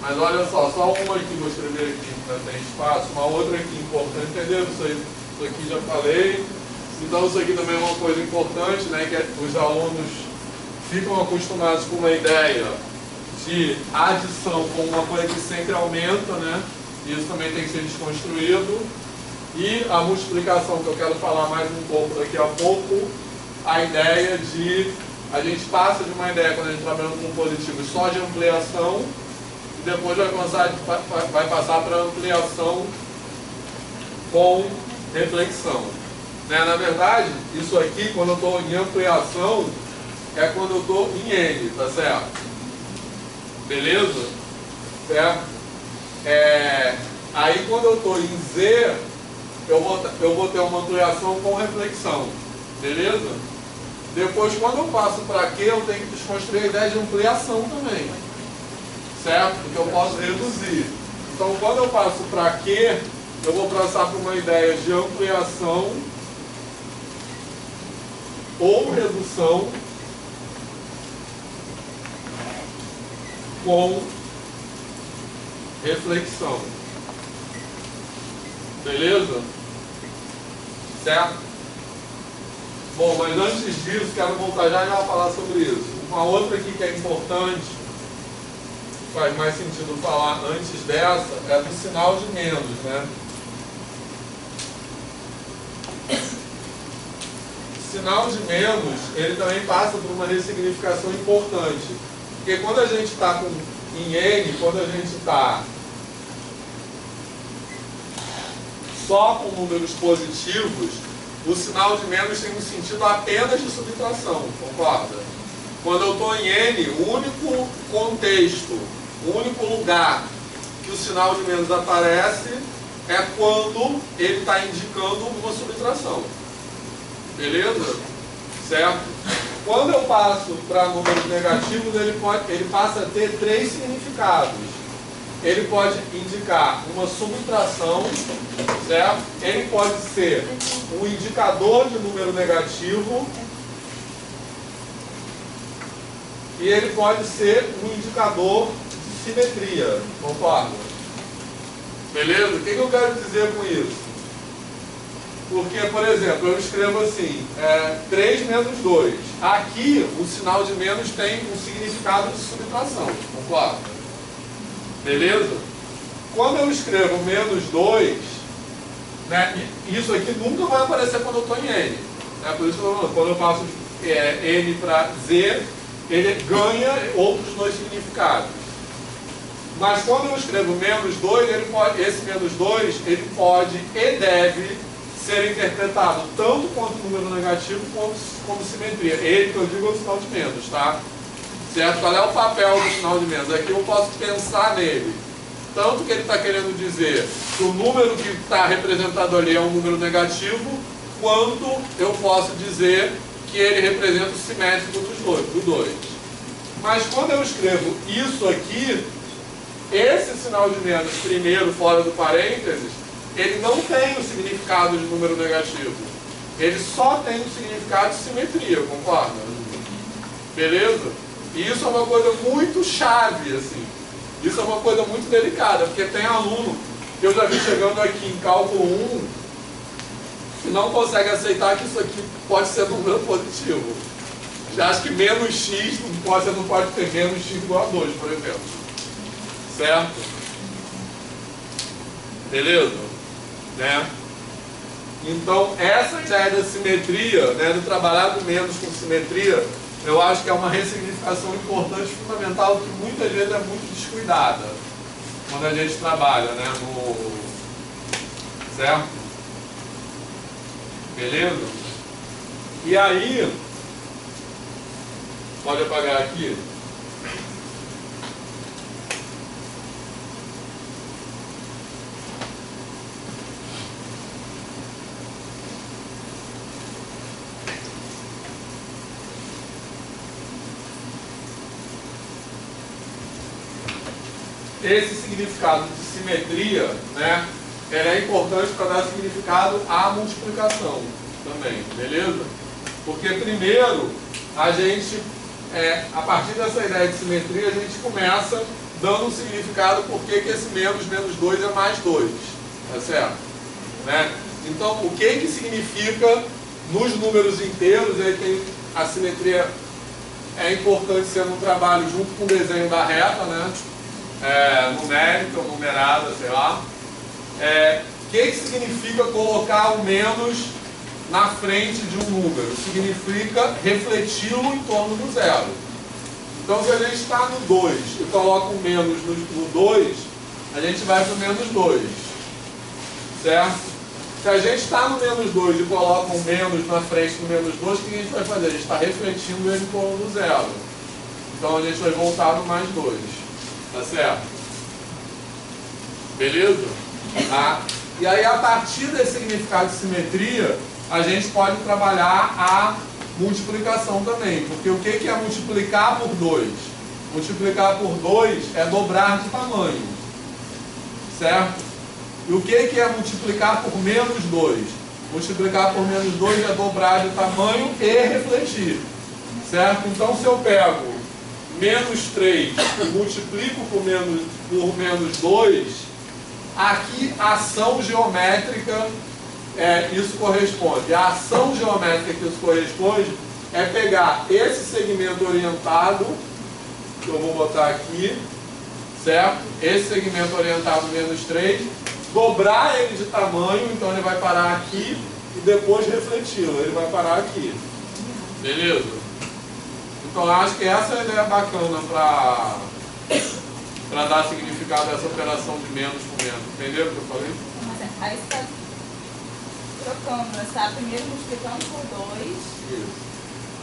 Mas olha só uma aqui, vou escrever aqui, não tem espaço, uma outra aqui importante, entendeu? Isso aqui já falei. Então isso aqui também é uma coisa importante, né? Que os alunos ficam acostumados com uma ideia de adição como uma coisa que sempre aumenta, né? Isso também tem que ser desconstruído. E a multiplicação, que eu quero falar mais um pouco daqui a pouco, a ideia de... A gente passa de uma ideia, quando a gente está trabalhando com positivos, só de ampliação, e depois vai passar para ampliação com reflexão. Né? Na verdade, isso aqui, quando eu estou em ampliação, é quando eu estou em N, tá certo? Beleza? Certo? Aí quando eu estou em Z, eu vou ter uma ampliação com reflexão. Beleza? Depois, quando eu passo para Q, eu tenho que desconstruir a ideia de ampliação também. Certo? Porque eu posso reduzir. Então, quando eu passo para Q, eu vou passar para uma ideia de ampliação ou redução com reflexão. Beleza? Certo? Bom, mas antes disso, quero voltar já a falar sobre isso. Uma outra aqui que é importante, faz mais sentido falar antes dessa, é do sinal de menos, né? O sinal de menos, ele também passa por uma ressignificação importante. Porque quando a gente está em N, quando a gente está só com números positivos, o sinal de menos tem um sentido apenas de subtração, concorda? Quando eu estou em N, o único contexto, o único lugar que o sinal de menos aparece é quando ele está indicando uma subtração. Beleza? Certo? Quando eu passo para números negativos, ele passa a ter 3 significados. Ele pode indicar uma subtração, certo? Ele pode ser um indicador de número negativo e ele pode ser um indicador de simetria, concorda? Beleza? O que eu quero dizer com isso? Porque, por exemplo, eu escrevo assim, 3 menos 2. Aqui, o sinal de menos tem um significado de subtração, concorda? Beleza? Quando eu escrevo menos 2, né, isso aqui nunca vai aparecer quando eu estou em N. Por isso que eu estou falando, quando eu passo N para Z, ele ganha outros dois significados. Mas quando eu escrevo menos 2, esse menos 2 ele pode e deve ser interpretado tanto quanto número negativo quanto como simetria. Ele que eu digo é o sinal de menos, tá? Certo? Qual é o papel do sinal de menos? Aqui eu posso pensar nele. Tanto que ele está querendo dizer que o número que está representado ali é um número negativo, quanto eu posso dizer que ele representa o simétrico do 2. Mas quando eu escrevo isso aqui, esse sinal de menos primeiro fora do parênteses, ele não tem o significado de número negativo. Ele só tem o significado de simetria, concorda? Beleza? E isso é uma coisa muito chave, assim. Isso é uma coisa muito delicada, porque tem aluno que eu já vi chegando aqui em cálculo 1 que não consegue aceitar que isso aqui pode ser número positivo. Já acha que menos x não pode ter menos x igual a 2, por exemplo. Certo? Beleza? Né? Então, essa ideia da simetria, né, de trabalhar com menos com simetria, eu acho que é uma ressignificação importante, fundamental, que muitas vezes é muito descuidada quando a gente trabalha, né, certo? Beleza? E aí, pode apagar aqui. Esse significado de simetria, né, ele é importante para dar significado à multiplicação também, beleza? Porque primeiro, a gente, a partir dessa ideia de simetria, a gente começa dando um significado por que esse menos 2 é mais 2, tá certo? Né? Então, o que significa nos números inteiros, aí tem a simetria, é importante ser um trabalho junto com o desenho da reta, né? Numérica ou numerada, sei lá. O que significa colocar o menos na frente de um número? Significa refleti-lo em torno do zero. Então, se a gente está no 2 e coloca o menos no 2, a gente vai para o menos 2. Certo? Se a gente está no menos 2 e coloca um menos na frente do menos 2, o que a gente vai fazer? A gente está refletindo ele em torno do zero. Então, a gente vai voltar no mais 2. Tá certo? Beleza? Tá? E aí, a partir desse significado de simetria, a gente pode trabalhar a multiplicação também. Porque o que é multiplicar por 2? Multiplicar por 2 é dobrar de tamanho. Certo? E o que é multiplicar por menos 2? Multiplicar por menos 2 é dobrar de tamanho e refletir. Certo? Então, se eu pego menos 3 multiplico por menos 2, aqui a ação geométrica, isso corresponde. A ação geométrica que isso corresponde é pegar esse segmento orientado, que eu vou botar aqui, certo? Esse segmento orientado menos 3, dobrar ele de tamanho, então ele vai parar aqui, e depois refleti-lo, ele vai parar aqui. Beleza? Então, eu acho que essa é a ideia bacana para dar significado a essa operação de menos com menos. Entenderam o que eu falei? Aí você está trocando, você está primeiro multiplicando por 2,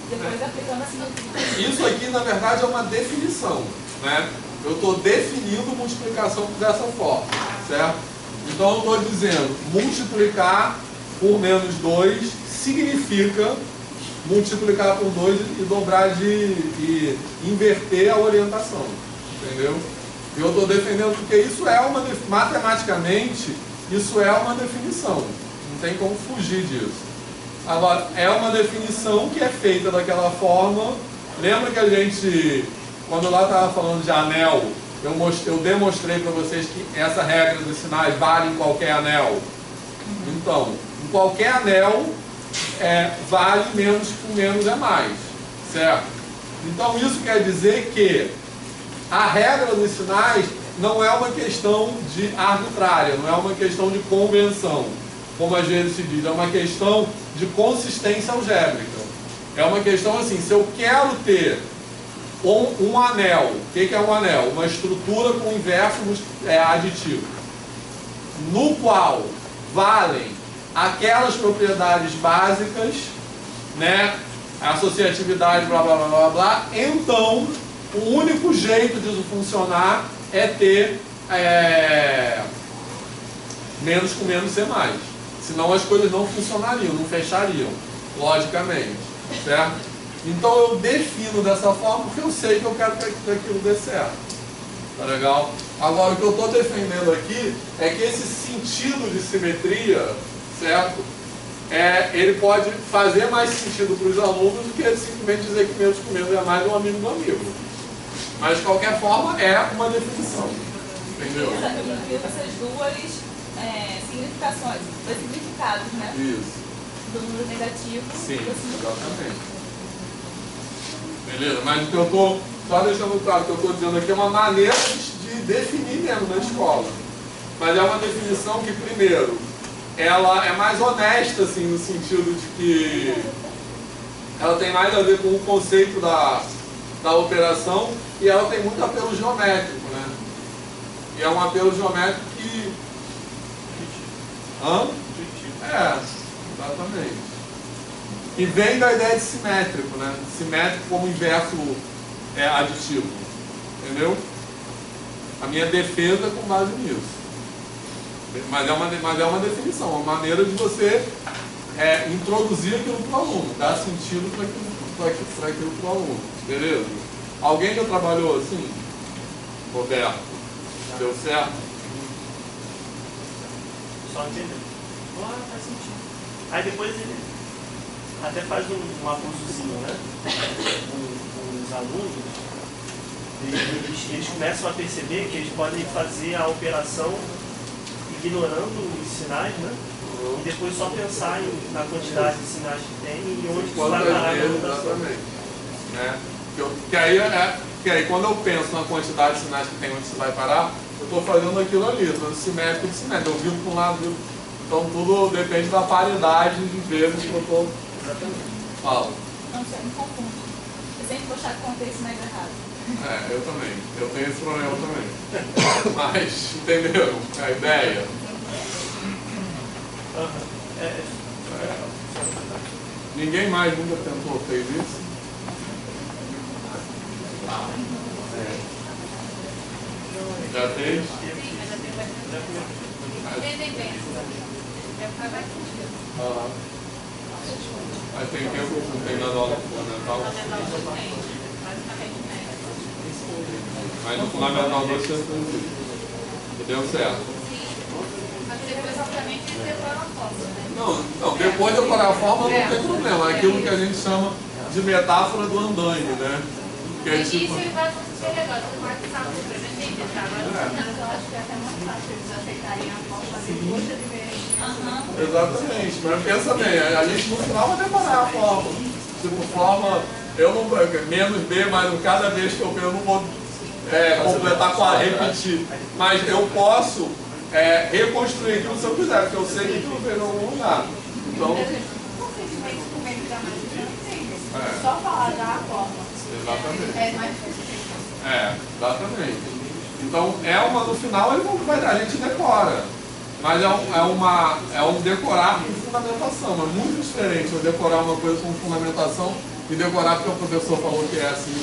depois aplicando a simetria. Isso aqui, na verdade, é uma definição, né? Eu estou definindo multiplicação dessa forma, certo? Então, eu estou dizendo, multiplicar por menos 2 significa multiplicar por 2 e dobrar e inverter a orientação, entendeu? E eu estou defendendo porque isso é matematicamente, isso é uma definição, não tem como fugir disso. Agora, é uma definição que é feita daquela forma. Lembra que a gente, quando lá estava falando de anel, eu demonstrei para vocês que essa regra dos sinais vale em qualquer anel? Então, em qualquer anel, vale menos com menos é mais, certo? Então isso quer dizer que a regra dos sinais não é uma questão de arbitrária, não é uma questão de convenção, como às vezes se diz, é uma questão de consistência algébrica. É uma questão assim, se eu quero ter um anel, o que é um anel? Uma estrutura com inverso aditivo, no qual valem aquelas propriedades básicas, né? Associatividade, blá blá blá blá blá. Então, o único jeito disso funcionar é ter menos com menos ser mais. Senão as coisas não funcionariam, não fechariam, logicamente, certo? Então eu defino dessa forma porque eu sei que eu quero que aquilo dê certo. Tá legal? Agora, o que eu estou defendendo aqui é que esse sentido de simetria, certo? Ele pode fazer mais sentido para os alunos do que ele simplesmente dizer que menos com menos é mais um amigo do amigo. Mas, de qualquer forma, é uma definição. Entendeu? Essas duas significações, dois significados, né? Isso. Do número negativo. Sim, exatamente. Beleza? Mas o que eu estou, só deixando claro, o que eu estou dizendo aqui é uma maneira de definir mesmo na escola. Mas é uma definição que, primeiro, ela é mais honesta, assim, no sentido de que ela tem mais a ver com o conceito da operação e ela tem muito apelo geométrico, né? E é um apelo geométrico que... exatamente. E vem da ideia de simétrico, né? Simétrico como inverso aditivo. Entendeu? A minha defesa é com base nisso. Mas é uma definição, uma maneira de você introduzir aquilo para o aluno, dar sentido para aquilo para o aluno. Beleza? Alguém já trabalhou assim? Roberto? Deu certo? Só entendeu. Faz sentido. Aí depois ele até faz um abusozinho, né? Com os alunos. Eles começam a perceber que eles podem fazer a operação ignorando os sinais, né? E depois só pensar na quantidade de sinais que tem e onde que vai parar a operação. Exatamente. Né? Que aí quando eu penso na quantidade de sinais que tem onde você vai parar, eu estou fazendo aquilo ali, estou simétrico de simétrico. Eu viro para um lado, viro. Então tudo depende da paridade de vezes que eu estou. Fala. Não sei, me confundo. Eu sempre vou achar que contei sinais errados. Eu também. Eu tenho esse problema também. Mas, entenderam a ideia? Ninguém mais nunca tentou, fez isso? Já fez? Mas tem tempo que não tem nada aula fundamental? Mas no fundamental 2 você fez isso. E deu certo. Mas depois, obviamente, decora a fórmula, né? Não, depois de decorar a fórmula não tem problema. É aquilo que a gente chama de metáfora do andaime, né? Que é tipo... Isso vai acontecer agora, você vai precisar para a gente entrar. Agora, eu acho que é até mais fácil eles aceitarem a fórmula depois de ver. Exatamente, mas pensa bem, a gente no final vai decorar a fórmula. Tipo, forma, eu não menos B, mas cada vez que eu não vou completar com a repetir. Mas eu posso reconstruir aquilo se eu quiser, porque eu sei que aquilo veio em algum lugar. Então. Só falar já a fórmula. Exatamente. É mais difícil. Exatamente. Então, no final a gente decora. Mas é um decorar com fundamentação. É muito diferente eu decorar uma coisa com fundamentação e decorar porque o professor falou que é assim.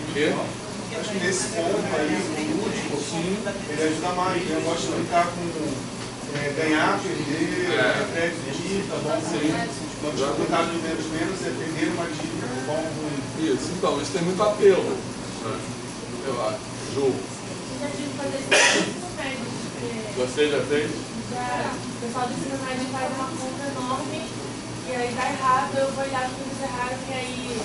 Entendeu? Acho que nesse ponto aí, o último, ele ajuda mais. Eu gosto de brincar com ganhar, perder, crédito, tá bom? Então, dificuldade de menos é perder uma dívida, bom, ruim. Isso, então, isso tem muito apelo. Eu acho. Jogo. Já tive que fazer isso no médio. Você já fez? Já. O pessoal do ensino médio faz uma conta enorme e aí tá errado, eu vou olhar os números errados e aí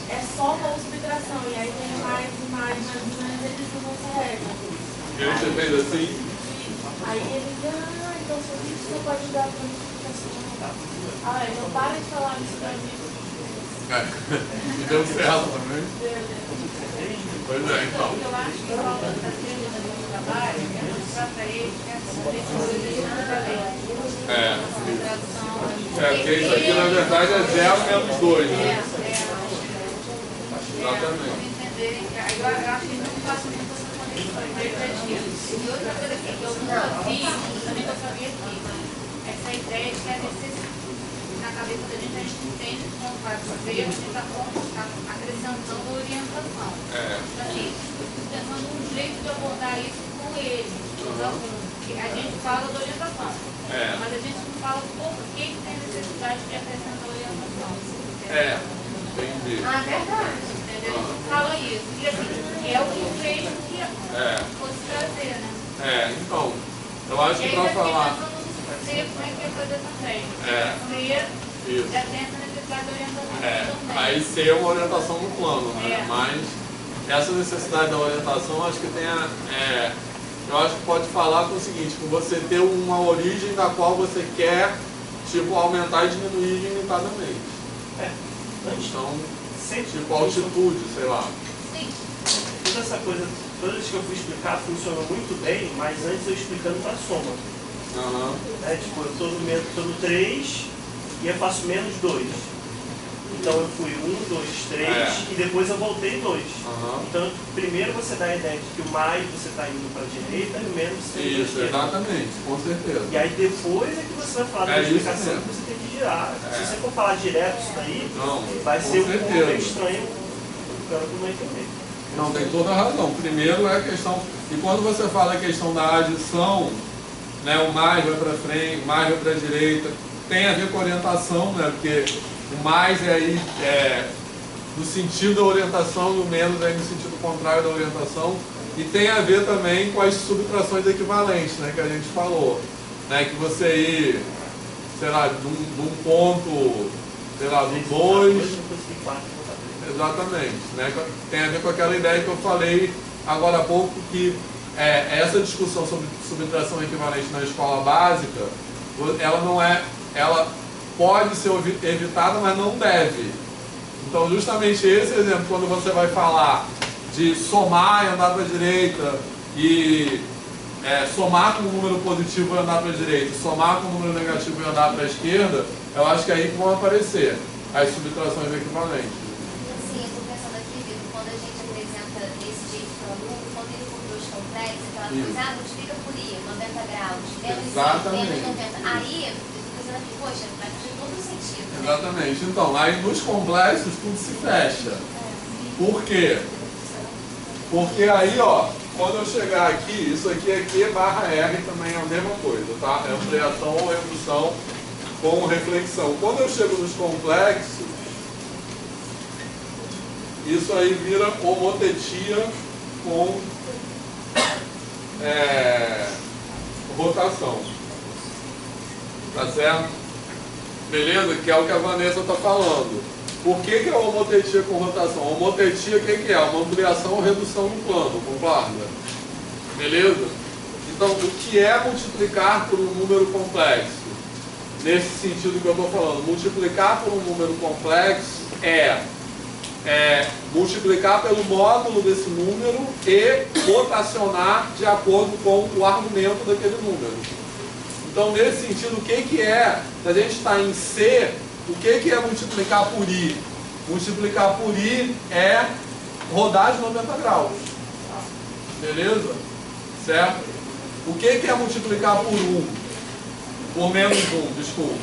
é só uma subtração. E aí tem mais e mais, mas eles não se regam. E aí você fez assim? Aí eles, então isso não pode dar para multiplicação. Então para de falar isso pra mim. E deu certo também? Deu. Pois é, então. Eu acho que falta trabalho, eu vou mostrar para eles porque isso aqui na verdade é 0 menos 2, né? Exatamente. Aí eu acho que não faço muito essa conexão e outra coisa que eu nunca vi, também que eu sabia aqui, essa ideia de que a necessidade na cabeça da gente, a gente entende como vai fazer, a gente está acrescentando orientação. Assim, pensando num jeito de abordar isso com eles, os alunos, que a gente fala da orientação, mas a gente não fala por que tem necessidade de acrescentar orientação. Entendi. Verdade. Entendeu? A gente fala isso. E assim, é o que fez que fosse trazer, né? Então, eu acho que para falar. Como é que ia fazer também? Isso. Já tem essa necessidade de orientação também. Aí ser uma orientação no plano, né? Mas essa necessidade da orientação, acho que tem eu acho que pode falar com o seguinte, com você ter uma origem da qual você quer, tipo, aumentar e diminuir ilimitadamente. Então, tipo, altitude, sei lá. Toda essa coisa, todas as que eu fui explicar funcionam muito bem, mas antes eu explicando para soma. Tipo, eu estou no 3 e eu faço menos 2. Então eu fui 1, 2, 3 e depois eu voltei 2. Então primeiro você dá a ideia de que o mais você está indo para a direita e o menos você está indo para a esquerda. Exatamente, com certeza. E aí depois é que você vai falar da explicação que você tem que girar. Se você for falar direto isso daí, vai ser um pouco meio estranho para o cara não entender. Não, tem toda a razão. Primeiro é a questão, e quando você fala a questão da adição, né, o mais vai para frente, o mais vai para a direita, tem a ver com orientação, né, porque o mais aí no sentido da orientação e o menos aí no sentido contrário da orientação, e tem a ver também com as subtrações equivalentes, né, que a gente falou, né, que você ir, sei lá, de um ponto, sei lá, do 2, exatamente, né, tem a ver com aquela ideia que eu falei agora há pouco, que essa discussão sobre subtração equivalente na escola básica, ela não ela pode ser evitada, mas não deve. Então, justamente esse exemplo, quando você vai falar de somar e andar para a direita, e somar com um número positivo e andar para a direita, somar com um número negativo e andar para a esquerda, eu acho que é aí que vão aparecer as subtrações equivalentes. Sim, eu estou pensando aqui, Vitor, quando a gente apresenta desse jeito para o aluno, quando ele for dois complexos, aquela coisa, multiplica por I, 90 graus, menos 90. Aí, aqui, poxa, vai fazer todo sentido. Né? Exatamente. Então, aí nos complexos tudo se fecha. Por quê? Porque aí, ó, quando eu chegar aqui, isso aqui é Q barra R também é a mesma coisa, tá? É ampliação ou redução com reflexão. Quando eu chego nos complexos, isso aí vira homotetia com rotação. Tá certo? Beleza? Que é o que a Vanessa está falando. Por que é homotetia com rotação? Homotetia, o que é? Uma ampliação ou redução no plano, concorda? Beleza? Então, o que é multiplicar por um número complexo? Nesse sentido que eu estou falando, multiplicar por um número complexo é multiplicar pelo módulo desse número e rotacionar de acordo com o argumento daquele número. Então, nesse sentido, o que é, se a gente está em C, o que é multiplicar por I? Multiplicar por I é rodar de 90 graus. Beleza? Certo? O que é multiplicar por 1? Por menos 1, desculpa.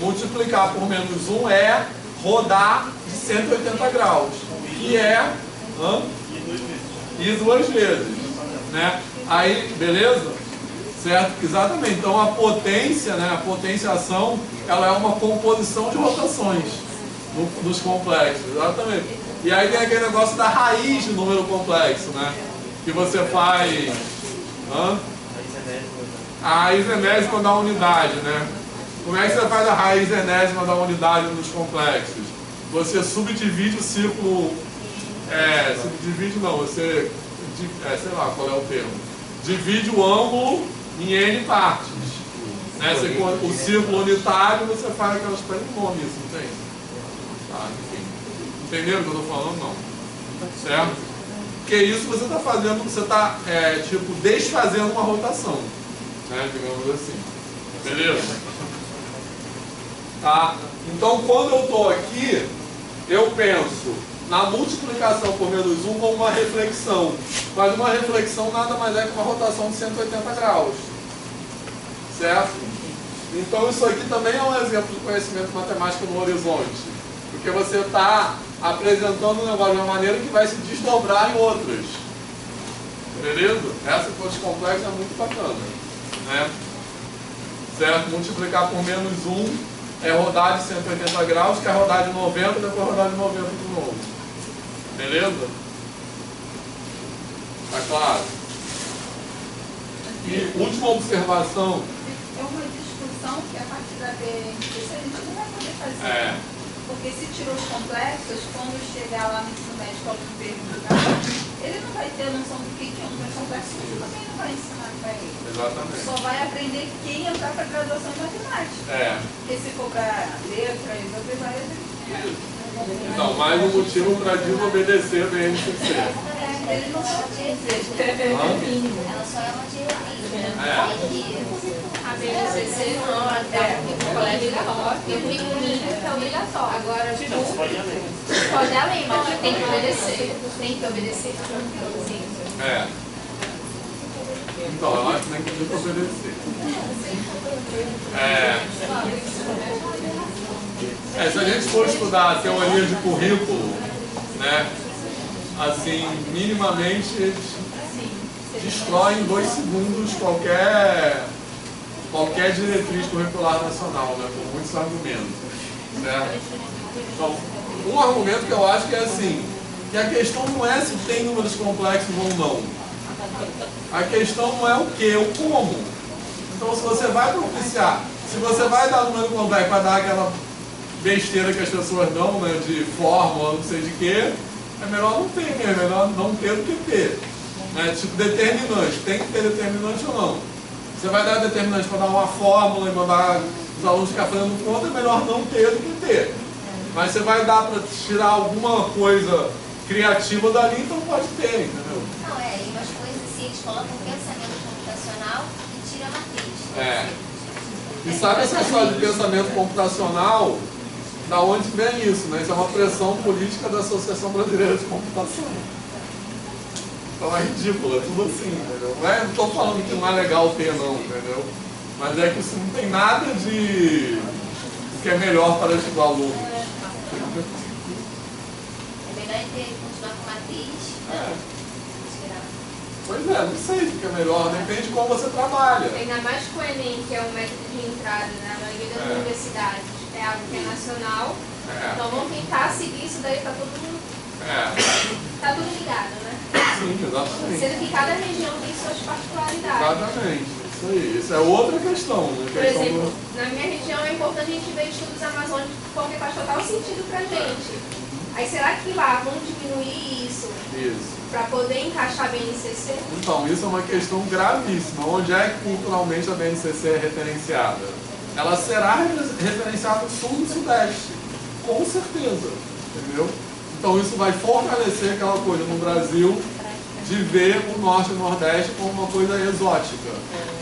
Multiplicar por menos 1 é rodar de 180 graus. Que é I duas vezes. Né? Aí, beleza? Certo? Exatamente. Então a potência, né, a potenciação, ela é uma composição de rotações dos complexos. Exatamente. E aí tem aquele negócio da raiz de número complexo, né? Que você faz a raiz enésima da unidade, né? Como é que você faz a raiz enésima da unidade nos complexos? Você subdivide o círculo. Subdivide não, você. Sei lá qual é o termo. Divide o ângulo em N partes. Né? O círculo unitário, você faz aquelas coisas de nome, isso, não tem? Tá, enfim. Entenderam o que eu estou falando? Não. Certo? Porque isso você está fazendo, você está, tipo, desfazendo uma rotação, né? Digamos assim. Beleza? Tá? Então, quando eu estou aqui, eu penso na multiplicação por menos 1 como uma reflexão. Mas uma reflexão nada mais é que uma rotação de 180 graus. Certo? Então, isso aqui também é um exemplo de conhecimento matemático no horizonte. Porque você está apresentando o negócio de uma maneira que vai se desdobrar em outras. Beleza? Essa hipótese complexa é muito bacana. Né? Certo? Multiplicar por menos 1 é rodar de 180 graus, que é rodar de 90, depois rodar de 90 de novo. Beleza? Tá claro? E última observação. É uma discussão que a partir da BNCC a gente não vai poder fazer. Porque se tirou os complexos, quando chegar lá no ensino médio, alguém perguntar, ele não vai ter a noção do que é um complexo, você também não vai ensinar para ele. Exatamente. Só vai aprender quem entrar para a graduação em matemática. Porque se for para letras, outras áreas, então, mais um motivo para desobedecer a BNCC. Ele não sabe dizer. Ela só é uma diretriz. A BNCC não, até o colégio tem um mínimo que é obrigatório. Agora, pode além, mas tem que obedecer. Tem que obedecer. Então, eu acho que nem que tem que obedecer. Se a gente for estudar a teoria de currículo, né, assim, minimamente eles destroem em 2 segundos qualquer diretriz curricular nacional, né, com muitos argumentos. Certo? Então, um argumento que eu acho que é assim, que a questão não é se tem números complexos ou não. A questão não é o que, é o como. Então, se você vai propiciar, se você vai dar número complexo para dar aquela besteira que as pessoas dão, né, de fórmula, não sei de quê, é melhor não ter mesmo, é melhor não ter do que ter. Né? Tipo, determinante, tem que ter determinante ou não. Você vai dar determinante para dar uma fórmula e mandar os alunos ficar fazendo conta, é melhor não ter do que ter. Mas você vai dar para tirar alguma coisa criativa dali, então pode ter, entendeu? Não, e umas coisas assim, eles colocam pensamento computacional e tira a matriz. E sabe essa história de pensamento computacional? Da onde vem isso, né? Isso é uma pressão política da Associação Brasileira de Computação. Então é ridículo, é tudo assim, entendeu? Não estou falando que não é legal ter, não, entendeu? Mas é que isso não tem nada de que é melhor para os alunos. É melhor continuar com matriz. Pois não sei o que é melhor, depende de como você trabalha. Ainda mais com o Enem, que é um método de entrada, né? A maioria das universidades é algo que é nacional. Então vamos tentar seguir isso daí para todo mundo. Tá tudo ligado, né? Sim, exatamente. Sendo que cada região tem suas particularidades. Exatamente, isso aí. Isso é outra questão. Né? Por exemplo, na minha região é importante a gente ver estudos amazônicos porque faz total sentido pra gente. Aí será que lá vão diminuir isso? Para poder encaixar a BNCC? Então, isso é uma questão gravíssima. Onde é que culturalmente a BNCC é referenciada? Ela será referenciada no sul e sudeste, com certeza, entendeu? Então isso vai fortalecer aquela coisa no Brasil de ver o norte e o nordeste como uma coisa exótica,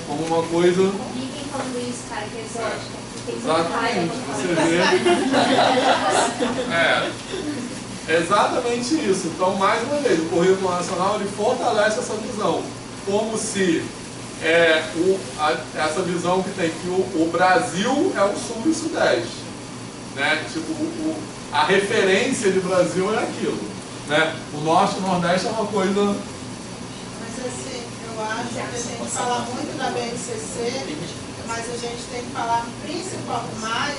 como uma coisa... E quem falando isso, cara, que é exótica? Exatamente, você vê... exatamente isso. Então, mais uma vez, o currículo nacional ele fortalece essa visão, como se essa visão que tem que o Brasil é o sul e o sudeste, né? Tipo, a referência de Brasil é aquilo, né? O norte e o nordeste é uma coisa... Mas assim, eu acho que a gente fala muito da BNCC, mas a gente tem que falar mais,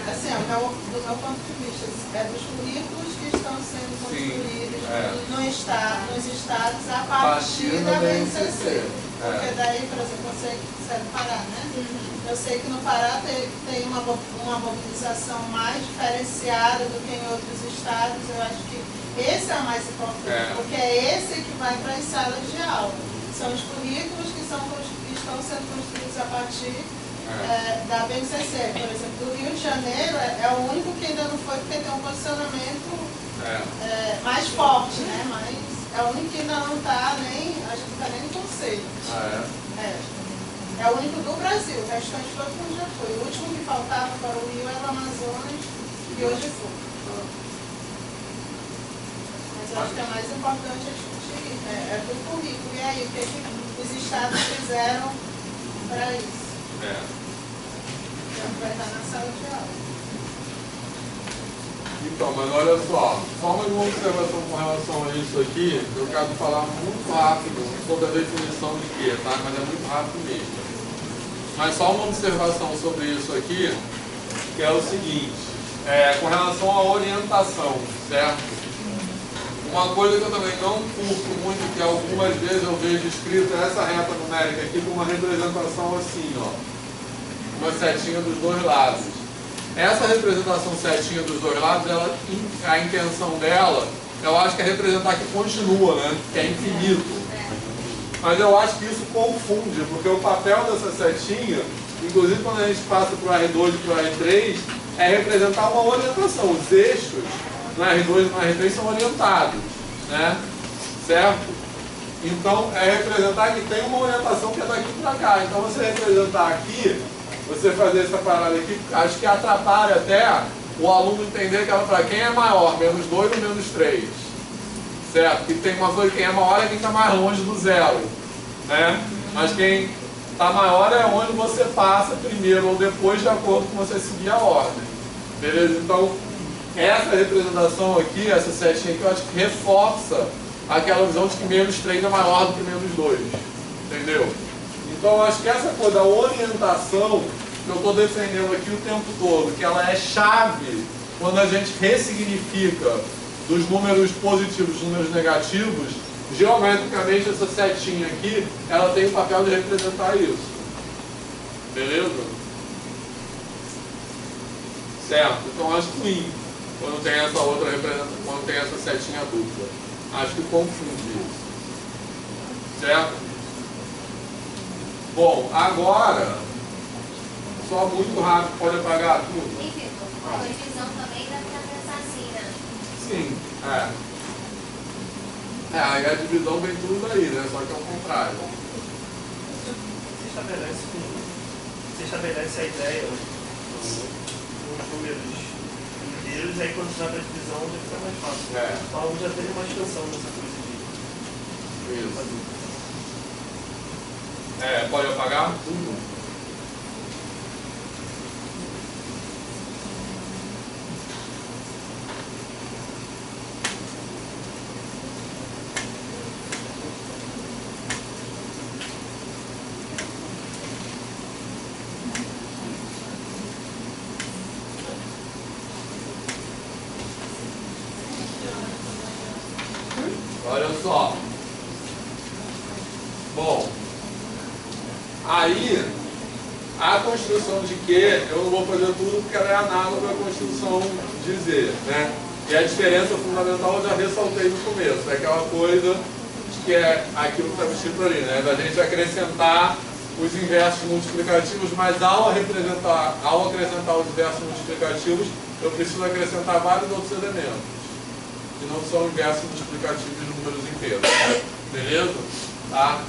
assim, do meu ponto de vista, dos currículos que estão sendo construídos nos estados a partir da BNCC. Porque daí, por exemplo, eu sei que você é do Pará, né? Eu sei que no Pará tem uma mobilização mais diferenciada do que em outros estados. Eu acho que esse é o mais importante, porque é esse que vai para as salas de aula. São os currículos que estão sendo construídos a partir da BNCC. Por exemplo, do Rio de Janeiro é o único que ainda não foi, porque tem um posicionamento mais forte, né? Mais É o único que ainda não está nem, acho que não está nem no conselho. Ah, é? É o único do Brasil, o restante todo mundo já foi. O último que faltava para o Rio era o Amazonas e hoje foi. Mas eu acho que é mais importante a discutir, é do currículo. E aí, o que os estados fizeram para isso? Vai estar na sala de aula. Então, mas olha só, só mais uma observação com relação a isso aqui, eu quero falar muito rápido sobre a definição de quê, tá? Mas é muito rápido mesmo. Mas só uma observação sobre isso aqui, que é o seguinte, com relação à orientação, certo? Uma coisa que eu também não curto muito, que algumas vezes eu vejo escrito essa reta numérica aqui com uma representação assim, ó. Uma setinha dos dois lados. Essa representação setinha dos dois lados, a intenção dela, eu acho que é representar que continua, né? Que é infinito. Mas eu acho que isso confunde, porque o papel dessa setinha, inclusive quando a gente passa para o R2 e para o R3, é representar uma orientação. Os eixos no R2 e no R3 são orientados, né? Certo? Então, é representar que tem uma orientação que é daqui para cá. Então, você representar aqui, você fazer essa parada aqui, acho que atrapalha até o aluno entender que ela para quem é maior, menos 2 ou menos 3. Certo? Que tem uma coisa, quem é maior é quem está mais longe do zero, né? Mas quem está maior é onde você passa primeiro ou depois, de acordo com você seguir a ordem. Beleza? Então, essa representação aqui, essa setinha aqui, eu acho que reforça aquela visão de que menos 3 é maior do que menos 2. Entendeu? Então, eu acho que essa coisa da orientação que eu estou defendendo aqui o tempo todo, que ela é chave quando a gente ressignifica dos números positivos dos números negativos, geometricamente essa setinha aqui, ela tem o papel de representar isso. Beleza? Certo? Então acho ruim quando tem essa outra representação, quando tem essa setinha dupla. Acho que confunde isso. Certo? Bom, agora, só muito rápido, pode apagar tudo? A divisão também dá para pensar assim, né? Sim, aí a divisão vem tudo daí, né? Só que é o contrário. Você estabelece a ideia dos números inteiros, aí quando você vai para a divisão já fica mais fácil. Então o aluno já tem uma expansão nessa coisa de... Isso. Pode apagar tudo? Olha só. Bom, aí a construção de Q, eu não vou fazer tudo porque ela é análoga à construção de Z, né? E a diferença fundamental eu já ressaltei no começo, é aquela coisa que é aquilo que está escrito ali, né? Da gente acrescentar os inversos multiplicativos, mas ao acrescentar os inversos multiplicativos, eu preciso acrescentar vários outros elementos, que não são inversos multiplicativos de números inteiros. Beleza? Tá?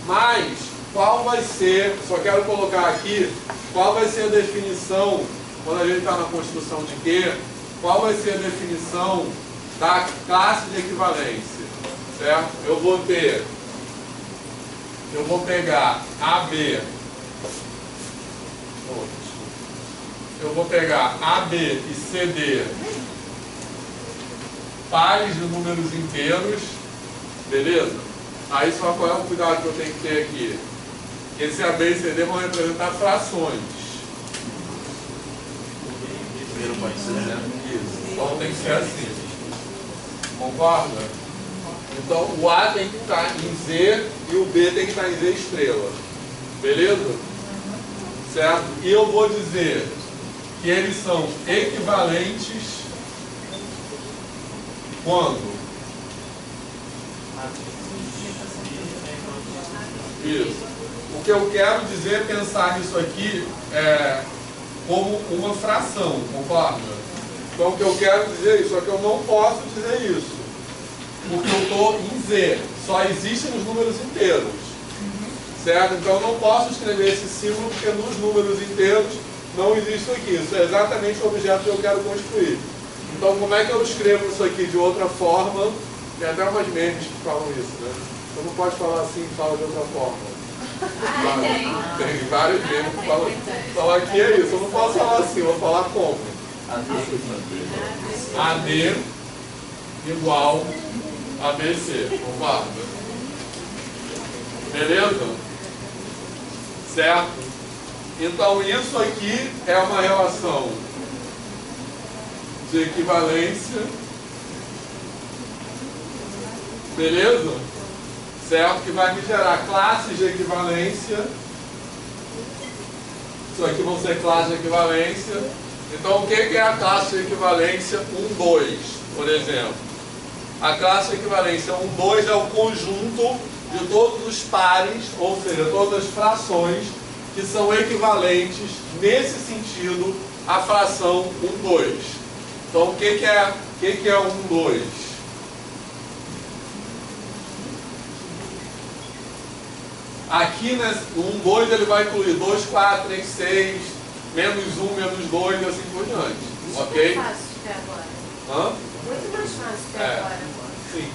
Mas, qual vai ser, só quero colocar aqui, qual vai ser a definição, quando a gente está na construção de Q, qual vai ser a definição da classe de equivalência? Certo? Eu vou pegar AB, eu vou pegar AB e CD, pares de números inteiros, beleza? Aí só qual é o cuidado que eu tenho que ter aqui? Que esse AB e CD vão representar frações. Primeiro pode ser, né? Isso. Então tem que ser assim. Concorda? Então o A tem que estar em Z e o B tem que estar em Z estrela. Beleza? Certo? E eu vou dizer que eles são equivalentes quando? Isso. O que eu quero dizer é pensar nisso aqui como uma fração, concorda? Então o que eu quero dizer é isso, só que eu não posso dizer isso. porque eu estou em Z. Só existem os números inteiros. Certo? Então eu não posso escrever esse símbolo porque nos números inteiros não existe isso aqui. Isso é exatamente o objeto que eu quero construir. Então como é que eu escrevo isso aqui de outra forma? Tem até umas memes que falam isso, né? Você não pode falar assim e fala de outra forma. Tem vários memes que falam. Então aqui é isso, eu não posso falar assim, eu vou falar como? AD igual a BC. Concorda? Beleza? Certo? Então isso aqui é uma relação de equivalência. Beleza? Certo? Que vai me gerar classes de equivalência. Isso aqui vão ser classes de equivalência. Então o que é a classe de equivalência 1, 2, por exemplo? A classe de equivalência 1, 2 é o conjunto de todos os pares, ou seja, todas as frações que são equivalentes, nesse sentido, à fração 1, 2. Então, o que é 1, 2? Aqui, né, o 1, 2, ele vai incluir 2, 4, 3, 6, menos 1, menos 2, e assim por diante. Ok? Muito mais fácil de ter agora. Hã? Muito mais fácil de ter agora. Sim.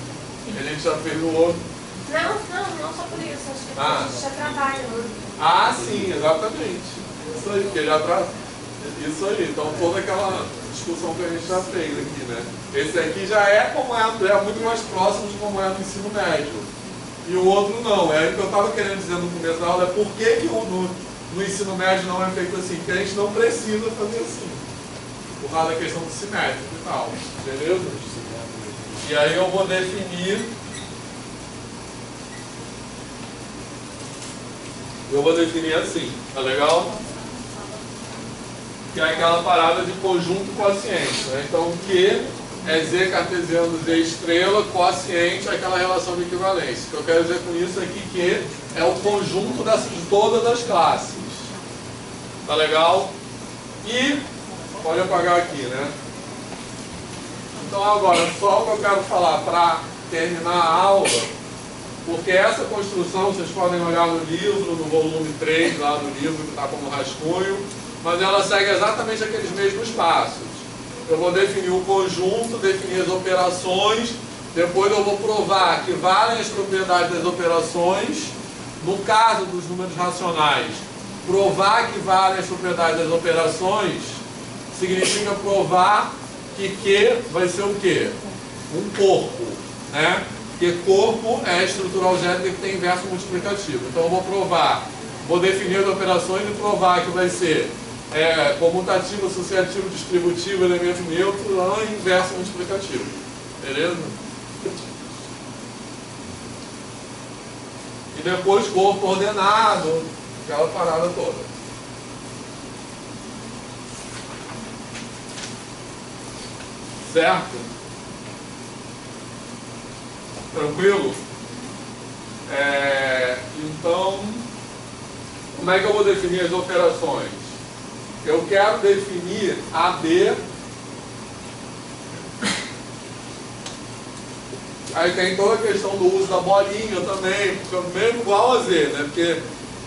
A gente já fez no outro. Não só por isso. Acho que a gente já trabalha muito. Ah, sim, exatamente. Isso aí, porque já isso aí. Então, toda aquela discussão que a gente já fez aqui, né? Esse aqui já é como é muito mais próximo de como é no ensino médio. E o outro não. É o que eu estava querendo dizer no começo da aula, é por que no ensino médio não é feito assim? Porque a gente não precisa fazer assim. Por causa da questão do simétrico e tal. Beleza? E aí eu vou definir... Eu vou definir assim, tá legal? Que é aquela parada de conjunto quociente, né? Então, Q é Z cartesiano, Z estrela, quociente é aquela relação de equivalência. O que eu quero dizer com isso é que Q é o conjunto de todas as classes. Tá legal? E, pode apagar aqui, né? Então, agora, só o que eu quero falar para terminar a aula... Porque essa construção, vocês podem olhar no livro, no volume 3, lá no livro, que está como rascunho, mas ela segue exatamente aqueles mesmos passos. Eu vou definir o conjunto, definir as operações, depois eu vou provar que valem as propriedades das operações. No caso dos números racionais, provar que valem as propriedades das operações significa provar que Q vai ser o quê? Um corpo, né? Porque corpo é a estrutura algébrica que tem inverso multiplicativo. Então eu vou provar, vou definir as operações e provar que vai ser comutativo, associativo, distributivo, elemento neutro, inverso multiplicativo. Beleza? E depois corpo ordenado, aquela parada toda. Certo? Tranquilo? Então, como é que eu vou definir as operações? Eu quero definir AB. Aí tem toda a questão do uso da bolinha também, mesmo igual a Z, né? Porque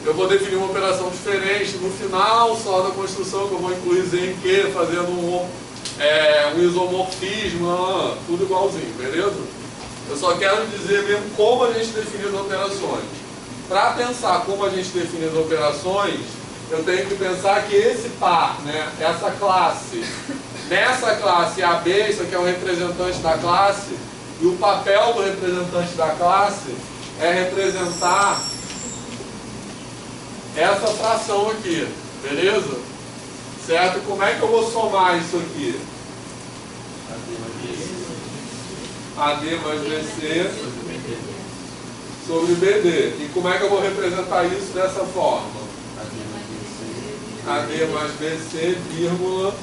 eu vou definir uma operação diferente no final só da construção, que eu vou incluir Z em Q, fazendo um isomorfismo, tudo igualzinho, beleza? Eu só quero dizer mesmo como a gente define as operações. Para pensar como a gente define as operações, eu tenho que pensar que esse par, né, essa classe, nessa classe AB, isso aqui é um representante da classe, e o papel do representante da classe é representar essa fração aqui, beleza? Certo? Como é que eu vou somar isso aqui? AD mais BC sobre BD. E como é que eu vou representar isso dessa forma? AD mais BC, vírgula,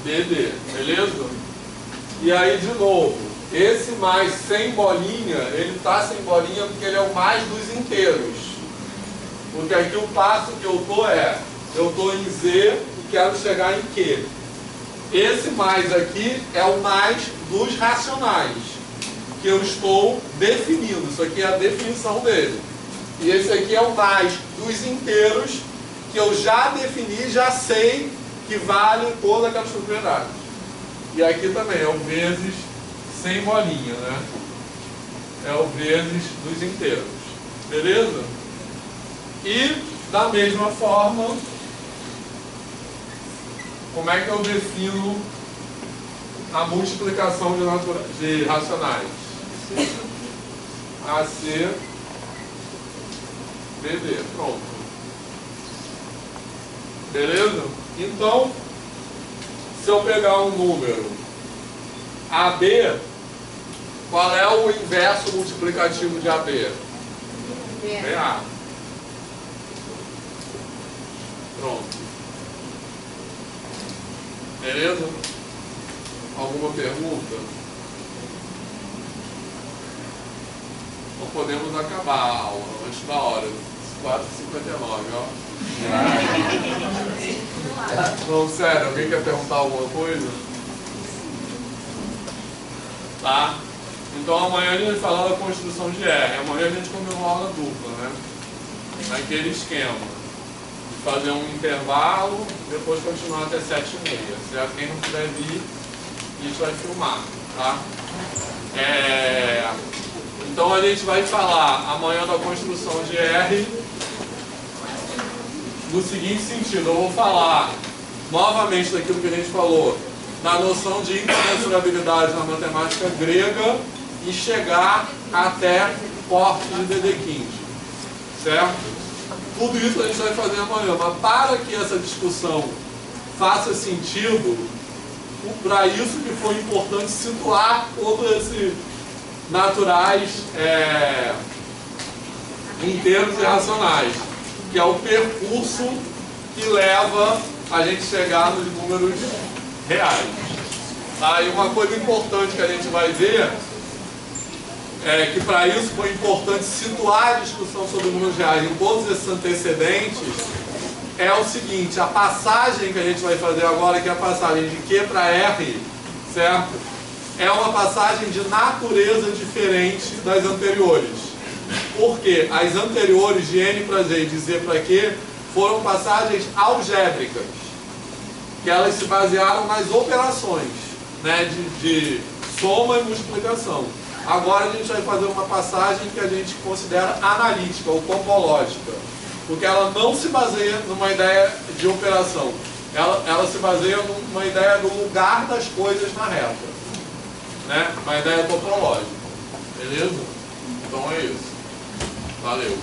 BD. Beleza? E aí, de novo, esse mais sem bolinha, ele está sem bolinha porque ele é o mais dos inteiros. Porque aqui o passo que eu estou eu estou em Z e quero chegar em Q. Esse mais aqui é o mais dos racionais que eu estou definindo. Isso aqui é a definição dele. E esse aqui é o mais dos inteiros que eu já defini, já sei que vale todas aquelas propriedades. E aqui também é o vezes sem bolinha, né? É o vezes dos inteiros. Beleza? E, da mesma forma, como é que eu defino a multiplicação de racionais? AC, BD. Pronto. Beleza? Então, se eu pegar um número AB, qual é o inverso multiplicativo de AB? BA. Pronto. Beleza? Alguma pergunta? Não podemos acabar a aula antes da hora. 4h59, ó. Não, sério, alguém quer perguntar alguma coisa? Tá? Então amanhã a gente vai falar da construção de R. Amanhã a gente come uma aula dupla, né? Naquele esquema. De fazer um intervalo, depois continuar até 7h30. Certo? Quem não puder vir, a gente vai filmar, tá? Então a gente vai falar amanhã da construção de R no seguinte sentido. Eu vou falar novamente daquilo que a gente falou na noção de incomensurabilidade na matemática grega e chegar até corte de Dedekind, certo? Tudo isso a gente vai fazer amanhã, mas para que essa discussão faça sentido, para isso que foi importante situar todos esses naturais inteiros e racionais, que é o percurso que leva a gente chegar nos números reais. Tá? E uma coisa importante que a gente vai ver é que para isso foi importante situar a discussão sobre números reais em todos esses antecedentes, é o seguinte: a passagem que a gente vai fazer agora, que é a passagem de Q para R, certo? É uma passagem de natureza diferente das anteriores. Porque as anteriores de N para Z e de Z para Q foram passagens algébricas, que elas se basearam nas operações, né, de soma e multiplicação. Agora a gente vai fazer uma passagem que a gente considera analítica ou topológica, porque ela não se baseia numa ideia de operação, ela se baseia numa ideia do lugar das coisas na reta, né? Uma ideia topológica. Beleza? Então é isso. Valeu.